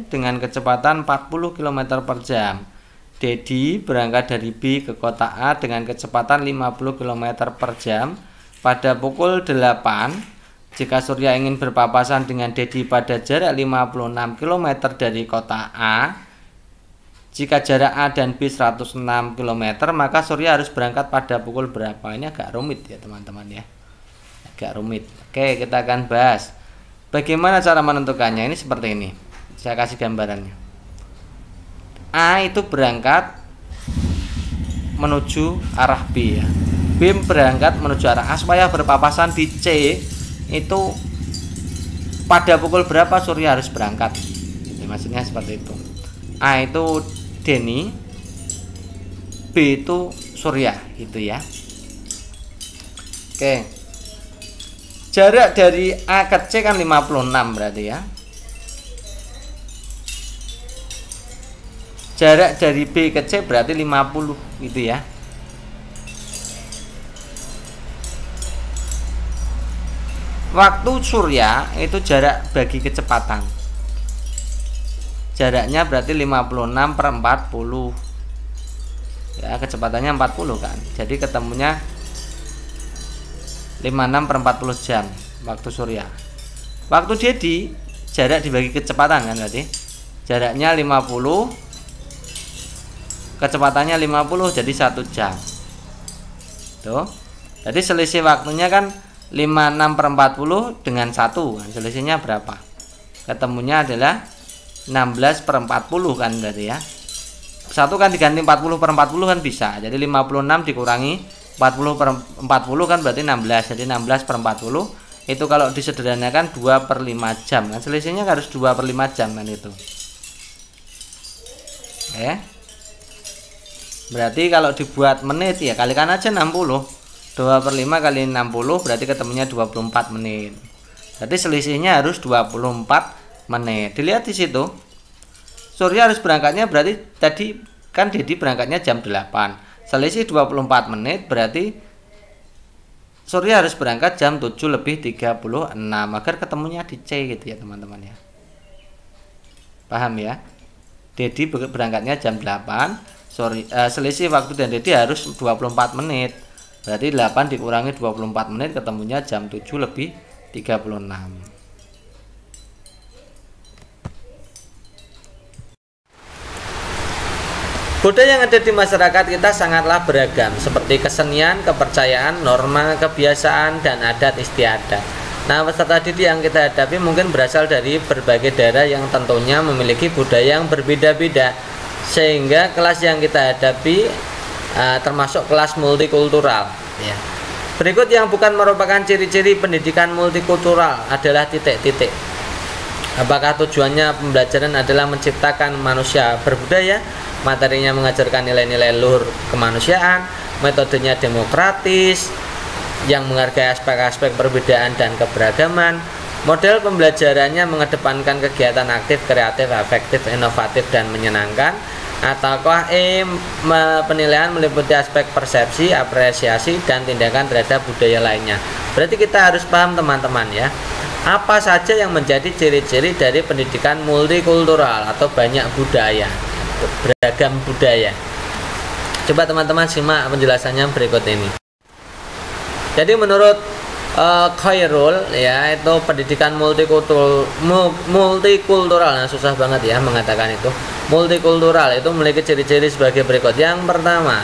dengan kecepatan 40 km per jam. Dedi berangkat dari B ke kota A dengan kecepatan 50 km per jam pada pukul 8. Jika Surya ingin berpapasan dengan Dedi pada jarak 56 km dari kota A, jika jarak A dan B 106 km, maka Surya harus berangkat pada pukul berapa? Ini agak rumit ya teman-teman ya. agak rumit. Oke, kita akan bahas bagaimana cara menentukannya. Ini seperti ini, saya kasih gambarannya. A itu berangkat menuju arah B ya, B berangkat menuju arah A supaya berpapasan di C itu pada pukul berapa Surya harus berangkat. Jadi, maksudnya seperti itu. A itu Denny, B itu Surya gitu ya. Oke, jarak dari A ke C kan 56 berarti ya. Jarak dari B ke C berarti 50 gitu ya. Waktu Surya itu jarak bagi kecepatan, jaraknya berarti 56/40 ya, kecepatannya 40 kan, jadi ketemunya 56/40 jam waktu Surya. Waktu Dedi jarak dibagi kecepatan kan, berarti jaraknya 50, kecepatannya 50, jadi 1 jam tuh. Jadi selisih waktunya kan 56/40 dengan 1 kan, selisihnya berapa? Ketemunya adalah 16/40 kan berarti ya. 1 kan diganti 40/40 kan bisa. Jadi 56 dikurangi 40/40 kan berarti 16. Jadi 16/40 itu kalau disederhanakan 2/5 jam kan. Selisihnya harus 2/5 jam kan itu. Berarti kalau dibuat menit ya kalikan aja 60. 2/5 kali 60 berarti ketemunya 24 menit. Berarti selisihnya harus 24 menit. Dilihat di situ. Surya harus berangkatnya berarti tadi kan Dedi berangkatnya jam 8. Selisih 24 menit berarti Surya harus berangkat jam 7:36 agar ketemunya di C gitu ya teman-teman ya. Paham ya? Dedi berangkatnya jam 8, selisih waktu dan Dedi harus 24 menit. Berarti 8 dikurangi 24 menit ketemunya jam 7:36. Budaya yang ada di masyarakat kita sangatlah beragam, seperti kesenian, kepercayaan, norma, kebiasaan, dan adat istiadat. Nah, peserta didik yang kita hadapi mungkin berasal dari berbagai daerah yang tentunya memiliki budaya yang berbeda-beda, sehingga kelas yang kita hadapi termasuk kelas multikultural. Ya. Berikut yang bukan merupakan ciri-ciri pendidikan multikultural adalah titik-titik. Apakah tujuannya pembelajaran adalah menciptakan manusia berbudaya? Materinya mengajarkan nilai-nilai luhur kemanusiaan, metodenya demokratis yang menghargai aspek-aspek perbedaan dan keberagaman, model pembelajarannya mengedepankan kegiatan aktif, kreatif, efektif, inovatif, dan menyenangkan, ataukah penilaian meliputi aspek persepsi, apresiasi, dan tindakan terhadap budaya lainnya. Berarti kita harus paham teman-teman ya, apa saja yang menjadi ciri-ciri dari pendidikan multikultural atau banyak budaya, beragam budaya. Coba teman-teman simak penjelasannya berikut ini. Jadi menurut Khairul ya, itu pendidikan multikultural, nah susah banget ya mengatakan itu. Multikultural itu memiliki ciri-ciri sebagai berikut. Yang pertama,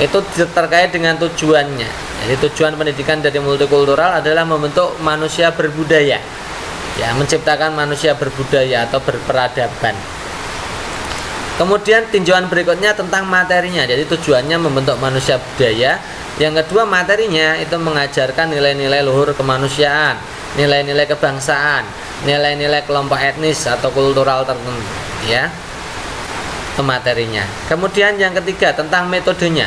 itu terkait dengan tujuannya. Jadi tujuan pendidikan dari multikultural adalah membentuk manusia berbudaya. Ya, menciptakan manusia berbudaya atau berperadaban. Kemudian tinjauan berikutnya tentang materinya. Jadi tujuannya membentuk manusia budaya. Yang kedua, materinya itu mengajarkan nilai-nilai luhur kemanusiaan, nilai-nilai kebangsaan, nilai-nilai kelompok etnis atau kultural tertentu, ya. Itu materinya. Kemudian yang ketiga tentang metodenya.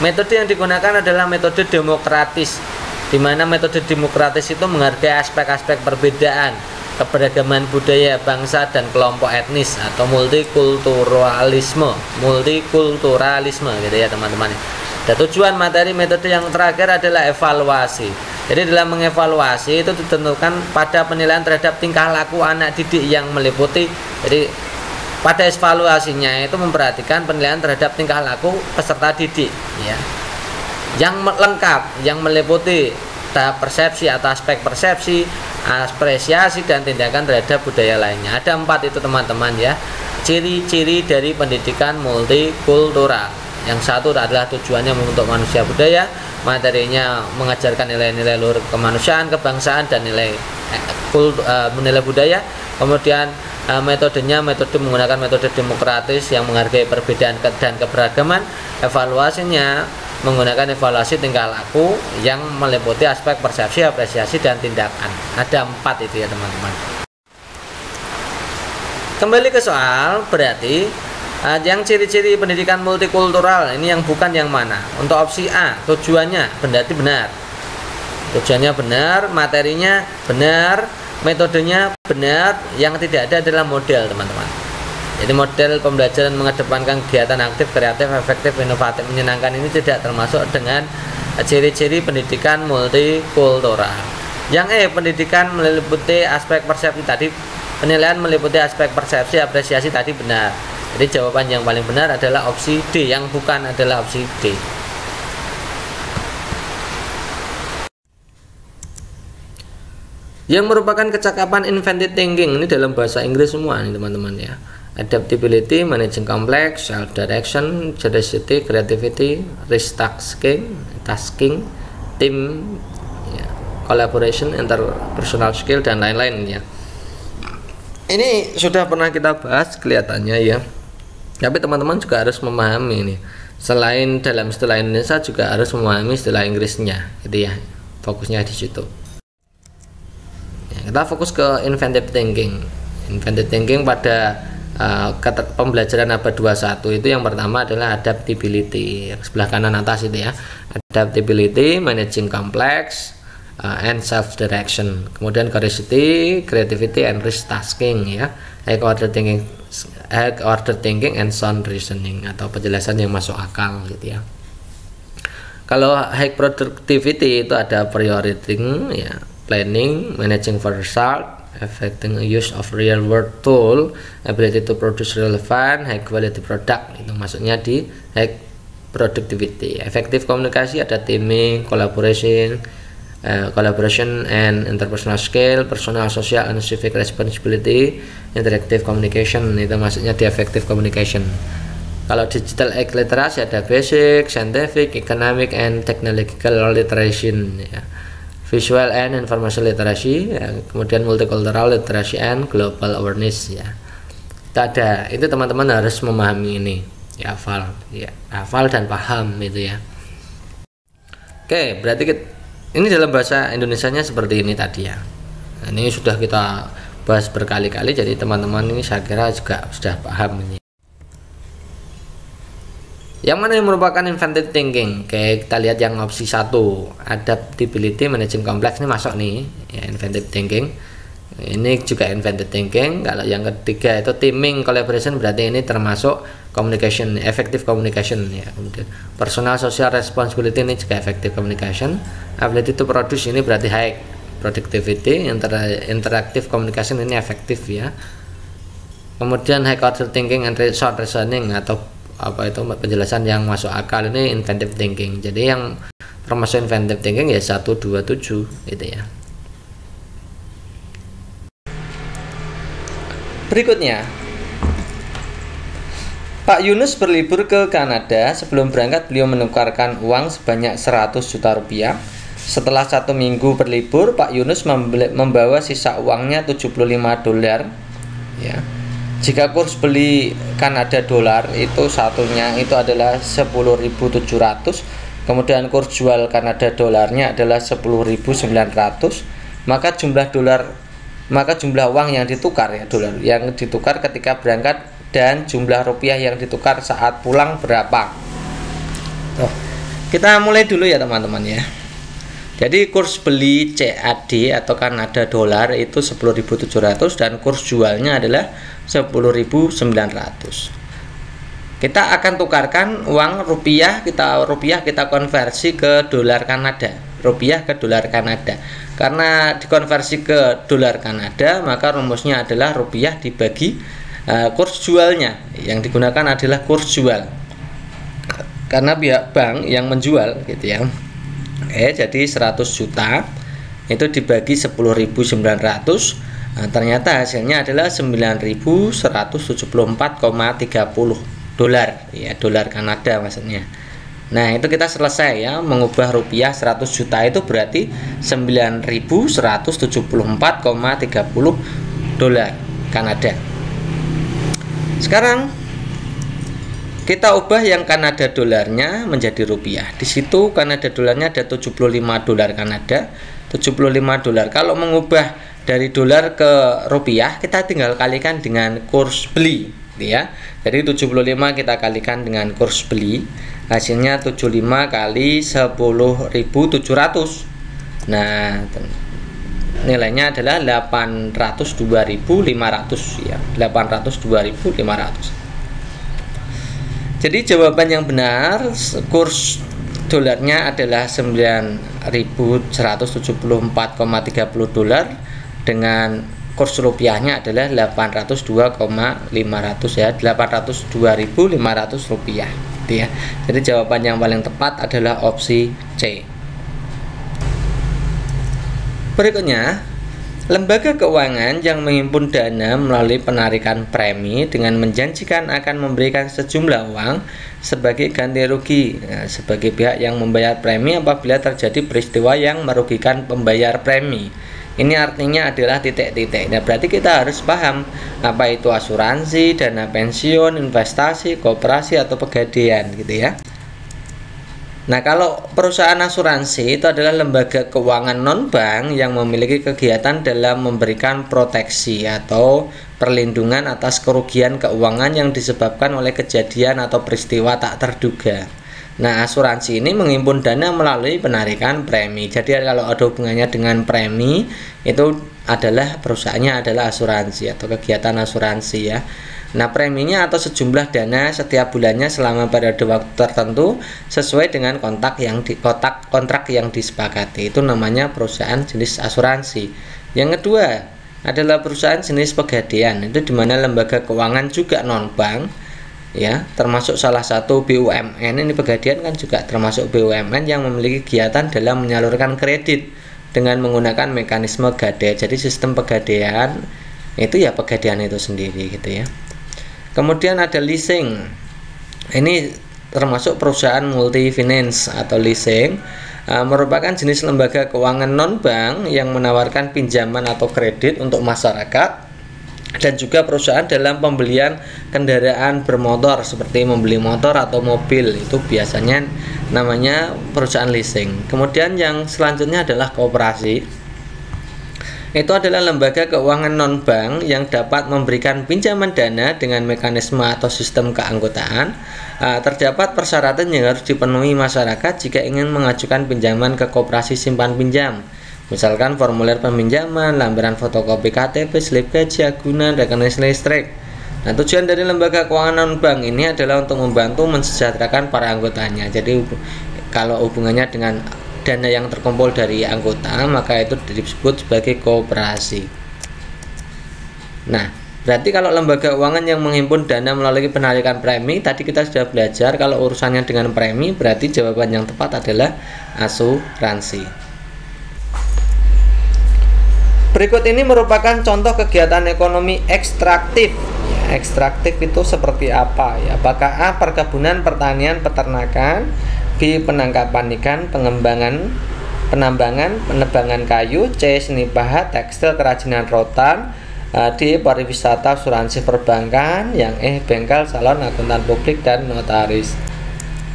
Metode yang digunakan adalah metode demokratis, di mana metode demokratis itu menghargai aspek-aspek perbedaan, keberagaman budaya, bangsa, dan kelompok etnis atau multikulturalisme gitu ya teman-teman. Dan tujuan materi metode yang terakhir adalah evaluasi. Jadi dalam mengevaluasi itu ditentukan pada penilaian terhadap tingkah laku anak didik yang meliputi. Jadi pada evaluasinya itu memperhatikan penilaian terhadap tingkah laku peserta didik ya, yang lengkap, yang meliputi tahap persepsi atau aspek persepsi, apresiasi, dan tindakan terhadap budaya lainnya. Ada 4 itu teman-teman ya, ciri-ciri dari pendidikan multikultural Yang satu adalah tujuannya membentuk manusia budaya, materinya mengajarkan nilai-nilai luhur kemanusiaan, kebangsaan, dan nilai budaya. Kemudian metodenya menggunakan metode demokratis yang menghargai perbedaan dan keberagaman. Evaluasinya menggunakan evaluasi tingkah laku yang meliputi aspek persepsi, apresiasi, dan tindakan. Ada 4 itu ya teman-teman. Kembali ke soal, berarti yang ciri-ciri pendidikan multikultural ini yang bukan yang mana? Untuk opsi A, tujuannya berarti benar. Tujuannya benar, materinya benar, metodenya benar. Yang tidak ada adalah model, teman-teman. Jadi model pembelajaran mengedepankan kegiatan aktif, kreatif, efektif, inovatif, menyenangkan ini tidak termasuk dengan ciri-ciri pendidikan multikultural. Yang E, pendidikan meliputi aspek persepsi tadi, penilaian meliputi aspek persepsi, apresiasi tadi benar. Jadi jawaban yang paling benar adalah opsi D, yang bukan adalah opsi D. Yang merupakan kecakapan inventive thinking ini dalam bahasa Inggris semua nih teman-teman ya. Adaptability, managing complex, self direction, curiosity, creativity, risk tasking, team ya, collaboration, interpersonal skill, dan lain-lain ya. Ini sudah pernah kita bahas kelihatannya ya. Tapi teman-teman juga harus memahami ini. Selain dalam istilah Indonesia juga harus memahami istilah Inggrisnya, gitu ya. Fokusnya di situ. Ya, kita fokus ke inventive thinking. Inventive thinking pada pembelajaran abad 21 itu yang pertama adalah adaptability. Sebelah kanan atas itu ya. Adaptability, managing complex, and self direction. Kemudian curiosity, creativity, and risk tasking ya. High order thinking and sound reasoning, atau penjelasan yang masuk akal gitu ya. Kalau high productivity itu ada prioritizing ya, planning, managing for result, effective use of real world tool, ability to produce relevant high quality product, itu masuknya di high productivity. Effective komunikasi ada teaming, collaboration and interpersonal skill, personal, social, and civic responsibility, interactive communication, itu maksudnya di effective communication. Kalau digital literacy ada basic, scientific, economic, and technological literacy ya. Visual and information literacy ya. Kemudian multicultural literacy and global awareness ya. Itu teman-teman harus memahami ini ya, hafal dan paham itu ya. Oke, berarti ini dalam bahasa Indonesianya seperti ini tadi ya. Ini sudah kita bahas berkali-kali, jadi teman-teman ini saya kira juga sudah paham ini. Yang mana yang merupakan inventive thinking? Oke, kita lihat yang opsi 1, adaptability, managing complex, ini masuk nih ya, inventive thinking. Ini juga inventive thinking. Kalau yang ketiga itu teaming, collaboration, berarti ini termasuk communication, effective communication ya. Kemudian personal, social responsibility, ini juga effective communication. Ability to produce, ini berarti high productivity. Interactive communication, ini efektif ya. Kemudian high order thinking and short reasoning, atau apa itu penjelasan yang masuk akal, ini inventive thinking. Jadi yang termasuk inventive thinking ya 1, 2, 7 gitu ya. Berikutnya, Pak Yunus berlibur ke Kanada. Sebelum berangkat beliau menukarkan uang sebanyak 100 juta rupiah. Setelah 1 minggu berlibur, Pak Yunus membawa sisa uangnya 75 dolar ya. Jika kurs beli Kanada dolar itu satunya itu adalah 10.700, kemudian kurs jual Kanada dolarnya adalah 10.900, maka jumlah uang yang ditukar ya, dolar yang ditukar ketika berangkat dan jumlah rupiah yang ditukar saat pulang berapa? Kita mulai dulu ya teman-teman ya. Jadi kurs beli CAD atau Kanada dolar itu 10.700 dan kurs jualnya adalah 10.900. Kita akan tukarkan uang rupiah, kita konversi ke dolar Kanada. Rupiah ke dolar Kanada. Karena dikonversi ke dolar Kanada, maka rumusnya adalah rupiah dibagi kurs jualnya. Yang digunakan adalah kurs jual. Karena pihak bank yang menjual gitu ya. Oke, jadi 100 juta itu dibagi 10.900, nah, ternyata hasilnya adalah 9.174,30 dolar, ya dolar Kanada maksudnya. Nah, itu kita selesai ya, mengubah rupiah 100 juta itu berarti 9.174,30 dolar Kanada. Sekarang kita ubah yang Kanada dolarnya menjadi rupiah. Di situ Kanada dolarnya ada 75 dolar Kanada, 75 dolar. Kalau mengubah dari dolar ke rupiah, kita tinggal kalikan dengan kurs beli, ya. Jadi 75 kita kalikan dengan kurs beli, hasilnya 75 kali 10.700. Nah, nilainya adalah 802.500 ya, 802.500. Jadi jawaban yang benar, kurs dolarnya adalah 9.174,30 dolar, dengan kurs rupiahnya adalah 802,500 ya, 802.500 rupiah, gitu ya. Jadi jawaban yang paling tepat adalah opsi C. Berikutnya, lembaga keuangan yang menghimpun dana melalui penarikan premi dengan menjanjikan akan memberikan sejumlah uang sebagai ganti rugi sebagai pihak yang membayar premi apabila terjadi peristiwa yang merugikan pembayar premi. Ini artinya adalah titik-titik. Nah, berarti kita harus paham apa itu asuransi, dana pensiun, investasi, koperasi atau pegadaian, gitu ya. Nah, kalau perusahaan asuransi itu adalah lembaga keuangan non-bank yang memiliki kegiatan dalam memberikan proteksi atau perlindungan atas kerugian keuangan yang disebabkan oleh kejadian atau peristiwa tak terduga. Nah, asuransi ini menghimpun dana melalui penarikan premi. Jadi kalau ada hubungannya dengan premi, itu adalah perusahaannya adalah asuransi atau kegiatan asuransi ya. Nah, preminya atau sejumlah dana setiap bulannya selama periode waktu tertentu sesuai dengan kontrak yang disepakati. Itu namanya perusahaan jenis asuransi. Yang kedua adalah perusahaan jenis pegadaian. Itu dimana lembaga keuangan juga non-bank ya, termasuk salah satu BUMN. Ini pegadaian kan juga termasuk BUMN yang memiliki kegiatan dalam menyalurkan kredit dengan menggunakan mekanisme gadai. Jadi sistem pegadaian itu ya pegadaian itu sendiri, gitu ya. Kemudian ada leasing. Ini termasuk perusahaan multi finance atau leasing, merupakan jenis lembaga keuangan non-bank yang menawarkan pinjaman atau kredit untuk masyarakat dan juga perusahaan dalam pembelian kendaraan bermotor seperti membeli motor atau mobil. Itu biasanya namanya perusahaan leasing. Kemudian yang selanjutnya adalah koperasi. Itu adalah lembaga keuangan non-bank yang dapat memberikan pinjaman dana dengan mekanisme atau sistem keanggotaan. Terdapat persyaratan yang harus dipenuhi masyarakat jika ingin mengajukan pinjaman ke koperasi simpan pinjam. Misalkan formulir peminjaman, lampiran fotokopi KTP, slip gaji, agunan, rekening listrik. Nah, tujuan dari lembaga keuangan non-bank ini adalah untuk membantu mensejahterakan para anggotanya. Jadi kalau hubungannya dengan dana yang terkumpul dari anggota, maka itu disebut sebagai koperasi. Nah, berarti kalau lembaga keuangan yang menghimpun dana melalui penarikan premi, tadi kita sudah belajar kalau urusannya dengan premi, berarti jawaban yang tepat adalah asuransi. Berikut ini merupakan contoh kegiatan ekonomi ekstraktif. Ya, ekstraktif itu seperti apa? Ya, apakah A. perkebunan, pertanian, peternakan, B. penangkapan ikan, penambangan, penebangan kayu, C. seni pahat, tekstil, kerajinan rotan, D. pariwisata, asuransi, perbankan, yang E. bengkel, salon, akuntan publik, dan notaris.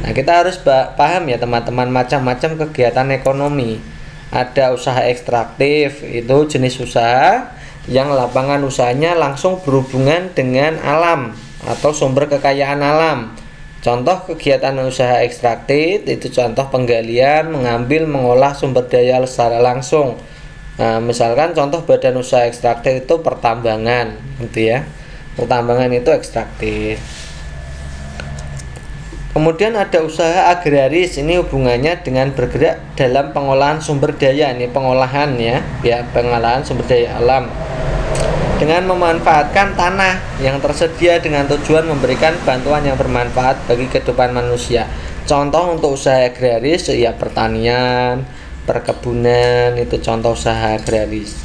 Nah, kita harus paham ya teman-teman, macam-macam kegiatan ekonomi. Ada usaha ekstraktif, itu jenis usaha yang lapangan usahanya langsung berhubungan dengan alam atau sumber kekayaan alam. Contoh kegiatan usaha ekstraktif itu contoh penggalian, mengambil, mengolah sumber daya secara langsung. Nah, misalkan contoh badan usaha ekstraktif itu pertambangan, gitu ya. Pertambangan itu ekstraktif. Kemudian ada usaha agraris, ini hubungannya dengan bergerak dalam pengolahan sumber daya, ini pengolahan ya, pengolahan sumber daya alam dengan memanfaatkan tanah yang tersedia dengan tujuan memberikan bantuan yang bermanfaat bagi kehidupan manusia. Contoh untuk usaha agraris ya pertanian, perkebunan, itu contoh usaha agraris.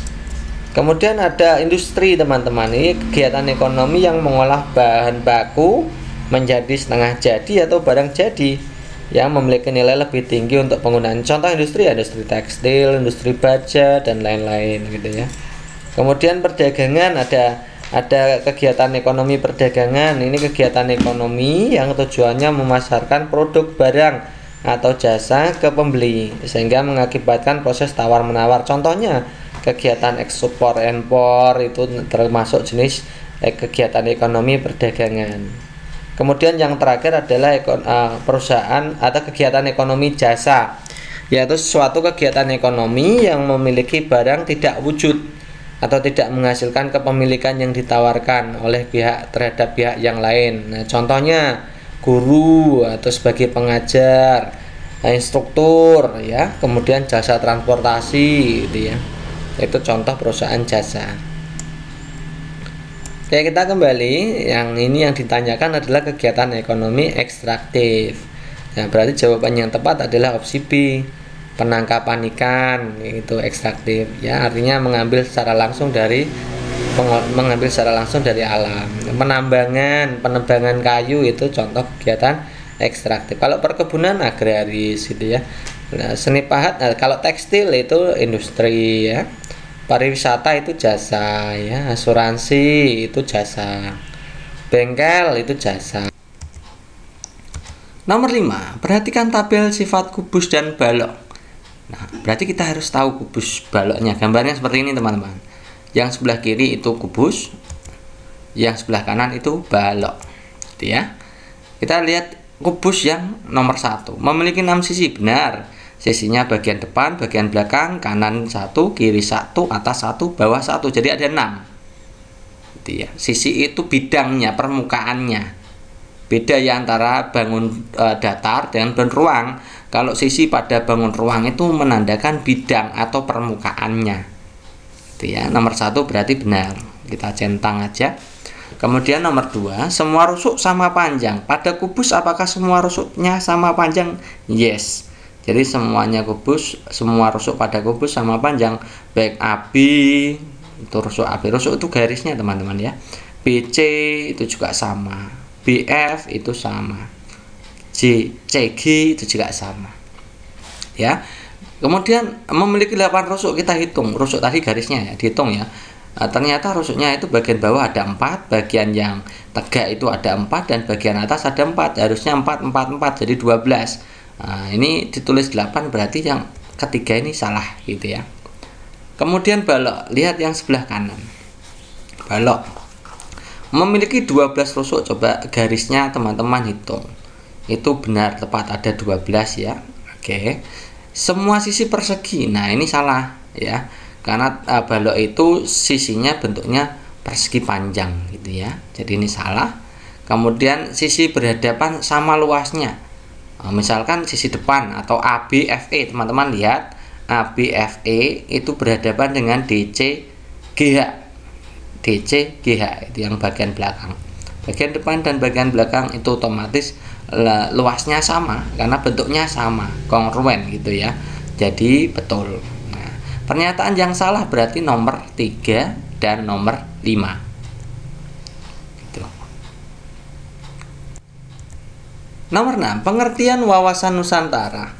Kemudian ada industri teman-teman, ini kegiatan ekonomi yang mengolah bahan baku menjadi setengah jadi atau barang jadi yang memiliki nilai lebih tinggi untuk penggunaan. Contoh industri tekstil, industri baja dan lain-lain gitu ya. Kemudian perdagangan ada kegiatan ekonomi perdagangan. Ini kegiatan ekonomi yang tujuannya memasarkan produk barang atau jasa ke pembeli sehingga mengakibatkan proses tawar-menawar. Contohnya kegiatan ekspor impor itu termasuk jenis kegiatan ekonomi perdagangan. Kemudian yang terakhir adalah perusahaan atau kegiatan ekonomi jasa, yaitu suatu kegiatan ekonomi yang memiliki barang tidak wujud atau tidak menghasilkan kepemilikan yang ditawarkan oleh pihak terhadap pihak yang lain. Nah, contohnya guru atau sebagai pengajar, instruktur ya, kemudian jasa transportasi gitu ya. Itu contoh perusahaan jasa. Oke, kita kembali. Yang ini yang ditanyakan adalah kegiatan ekonomi ekstraktif. Nah, berarti jawaban yang tepat adalah opsi B, penangkapan ikan, itu ekstraktif ya, artinya mengambil secara langsung dari alam. Penebangan kayu itu contoh kegiatan ekstraktif. Kalau perkebunan agraris gitu ya. Nah, seni pahat, kalau tekstil itu industri ya. Pariwisata itu jasa ya, asuransi itu jasa, bengkel itu jasa. Nomor 5, perhatikan tabel sifat kubus dan balok. Nah, berarti kita harus tahu kubus baloknya. Gambarnya seperti ini teman-teman. Yang sebelah kiri itu kubus, yang sebelah kanan itu balok gitu ya. Kita lihat kubus yang nomor 1 memiliki 6 sisi, benar. Sisinya bagian depan, bagian belakang, kanan 1, kiri 1, atas 1, bawah 1. Jadi ada 6. Gitu ya. Sisi itu bidangnya, permukaannya. Beda ya antara bangun datar dengan bangun ruang. Kalau sisi pada bangun ruang itu menandakan bidang atau permukaannya. Gitu ya. Nomor 1 berarti benar. Kita centang aja. Kemudian nomor 2, semua rusuk sama panjang. Pada kubus apakah semua rusuknya sama panjang? Yes. Jadi semuanya kubus, semua rusuk pada kubus sama panjang. Baik AB itu rusuk AB, rusuk itu garisnya teman-teman ya. BC itu juga sama, BF itu sama, CG itu juga sama ya. Kemudian memiliki 8 rusuk, kita hitung rusuk tadi garisnya ya, dihitung ya. Nah, ternyata rusuknya itu bagian bawah ada 4, bagian yang tegak itu ada 4, dan bagian atas ada 4. Harusnya 4, 4, 4 jadi 12. Nah, ini ditulis 8, berarti yang ketiga ini salah gitu ya. Kemudian balok, lihat yang sebelah kanan. Balok memiliki 12 rusuk, coba garisnya teman-teman hitung. Itu benar tepat ada 12 ya. Oke. Semua sisi persegi. Nah, ini salah ya. Karena balok itu sisinya bentuknya persegi panjang gitu ya. Jadi ini salah. Kemudian sisi berhadapan sama luasnya. Misalkan sisi depan atau ABFE, teman-teman lihat ABFE itu berhadapan dengan DCGH. DCGH itu yang bagian belakang. Bagian depan dan bagian belakang itu otomatis luasnya sama karena bentuknya sama, kongruen gitu ya. Jadi betul. Nah, pernyataan yang salah berarti nomor 3 dan nomor 5. Nomor 6, pengertian wawasan Nusantara.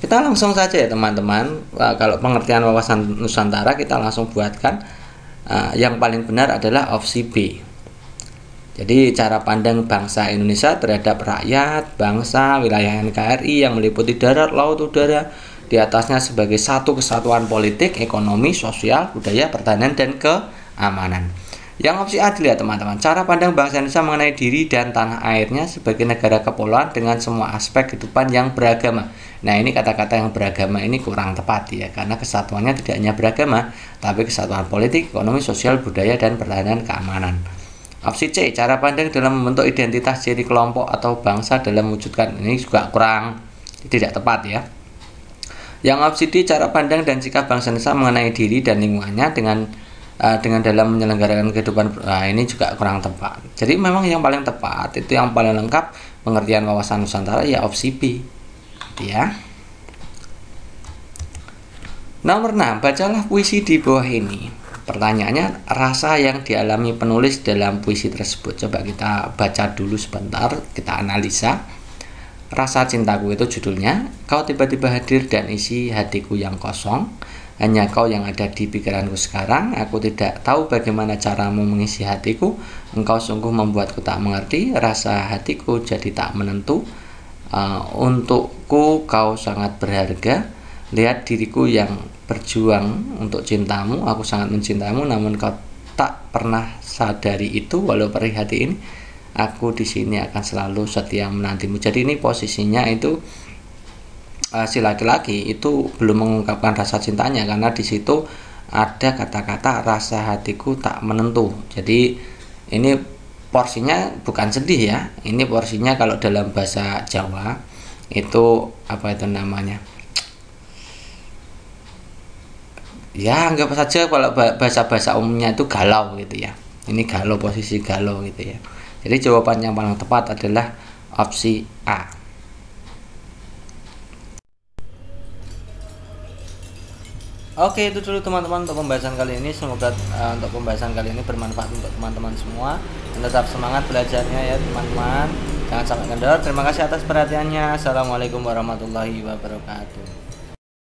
Kita langsung saja ya teman-teman. Kalau pengertian wawasan Nusantara kita langsung buatkan. Yang paling benar adalah opsi B. Jadi cara pandang bangsa Indonesia terhadap rakyat, bangsa, wilayah NKRI yang meliputi darat, laut, udara, di atasnya sebagai satu kesatuan politik, ekonomi, sosial, budaya, pertahanan, dan keamanan. Yang opsi A dilihat teman-teman, cara pandang bangsa Indonesia mengenai diri dan tanah airnya sebagai negara kepulauan dengan semua aspek kehidupan yang beragama. Nah, ini kata-kata yang beragama ini kurang tepat ya, karena kesatuannya tidak hanya beragama, tapi kesatuan politik, ekonomi, sosial, budaya, dan pertahanan keamanan. Opsi C, cara pandang dalam membentuk identitas ciri kelompok atau bangsa dalam mewujudkan, ini juga kurang, tidak tepat ya. Yang opsi D, cara pandang dan sikap bangsa Indonesia mengenai diri dan lingkungannya dengan dalam menyelenggarakan kehidupan, ini juga kurang tepat. Jadi memang yang paling tepat itu yang paling lengkap pengertian wawasan Nusantara ya opsi B gitu ya. Nomor 6, bacalah puisi di bawah ini. pertanyaannya, rasa yang dialami penulis dalam puisi tersebut. Coba kita baca dulu sebentar, kita analisa. Rasa cintaku itu judulnya. Kau tiba-tiba hadir dan isi hatiku yang kosong. Hanya kau yang ada di pikiranku sekarang. Aku tidak tahu bagaimana caramu mengisi hatiku. Engkau sungguh membuatku tak mengerti. Rasa hatiku jadi tak menentu. Untukku kau sangat berharga. Lihat diriku yang berjuang untuk cintamu. Aku sangat mencintaimu, namun kau tak pernah sadari itu. Walau perih hati ini, aku di sini akan selalu setia menantimu. Jadi ini posisinya itu si laki-laki itu belum mengungkapkan rasa cintanya, karena di situ ada kata-kata rasa hatiku tak menentu. Jadi ini porsinya bukan sedih ya. Ini porsinya kalau dalam bahasa Jawa itu apa itu namanya? Ya anggap saja kalau bahasa umumnya itu galau gitu ya. Ini galau, posisi galau gitu ya. Jadi jawaban yang paling tepat adalah opsi A. Oke, itu dulu teman-teman untuk pembahasan kali ini. Semoga untuk pembahasan kali ini bermanfaat untuk teman-teman semua. Dan tetap semangat belajarnya ya teman-teman. Jangan sampai kendor. Terima kasih atas perhatiannya. Assalamualaikum warahmatullahi wabarakatuh.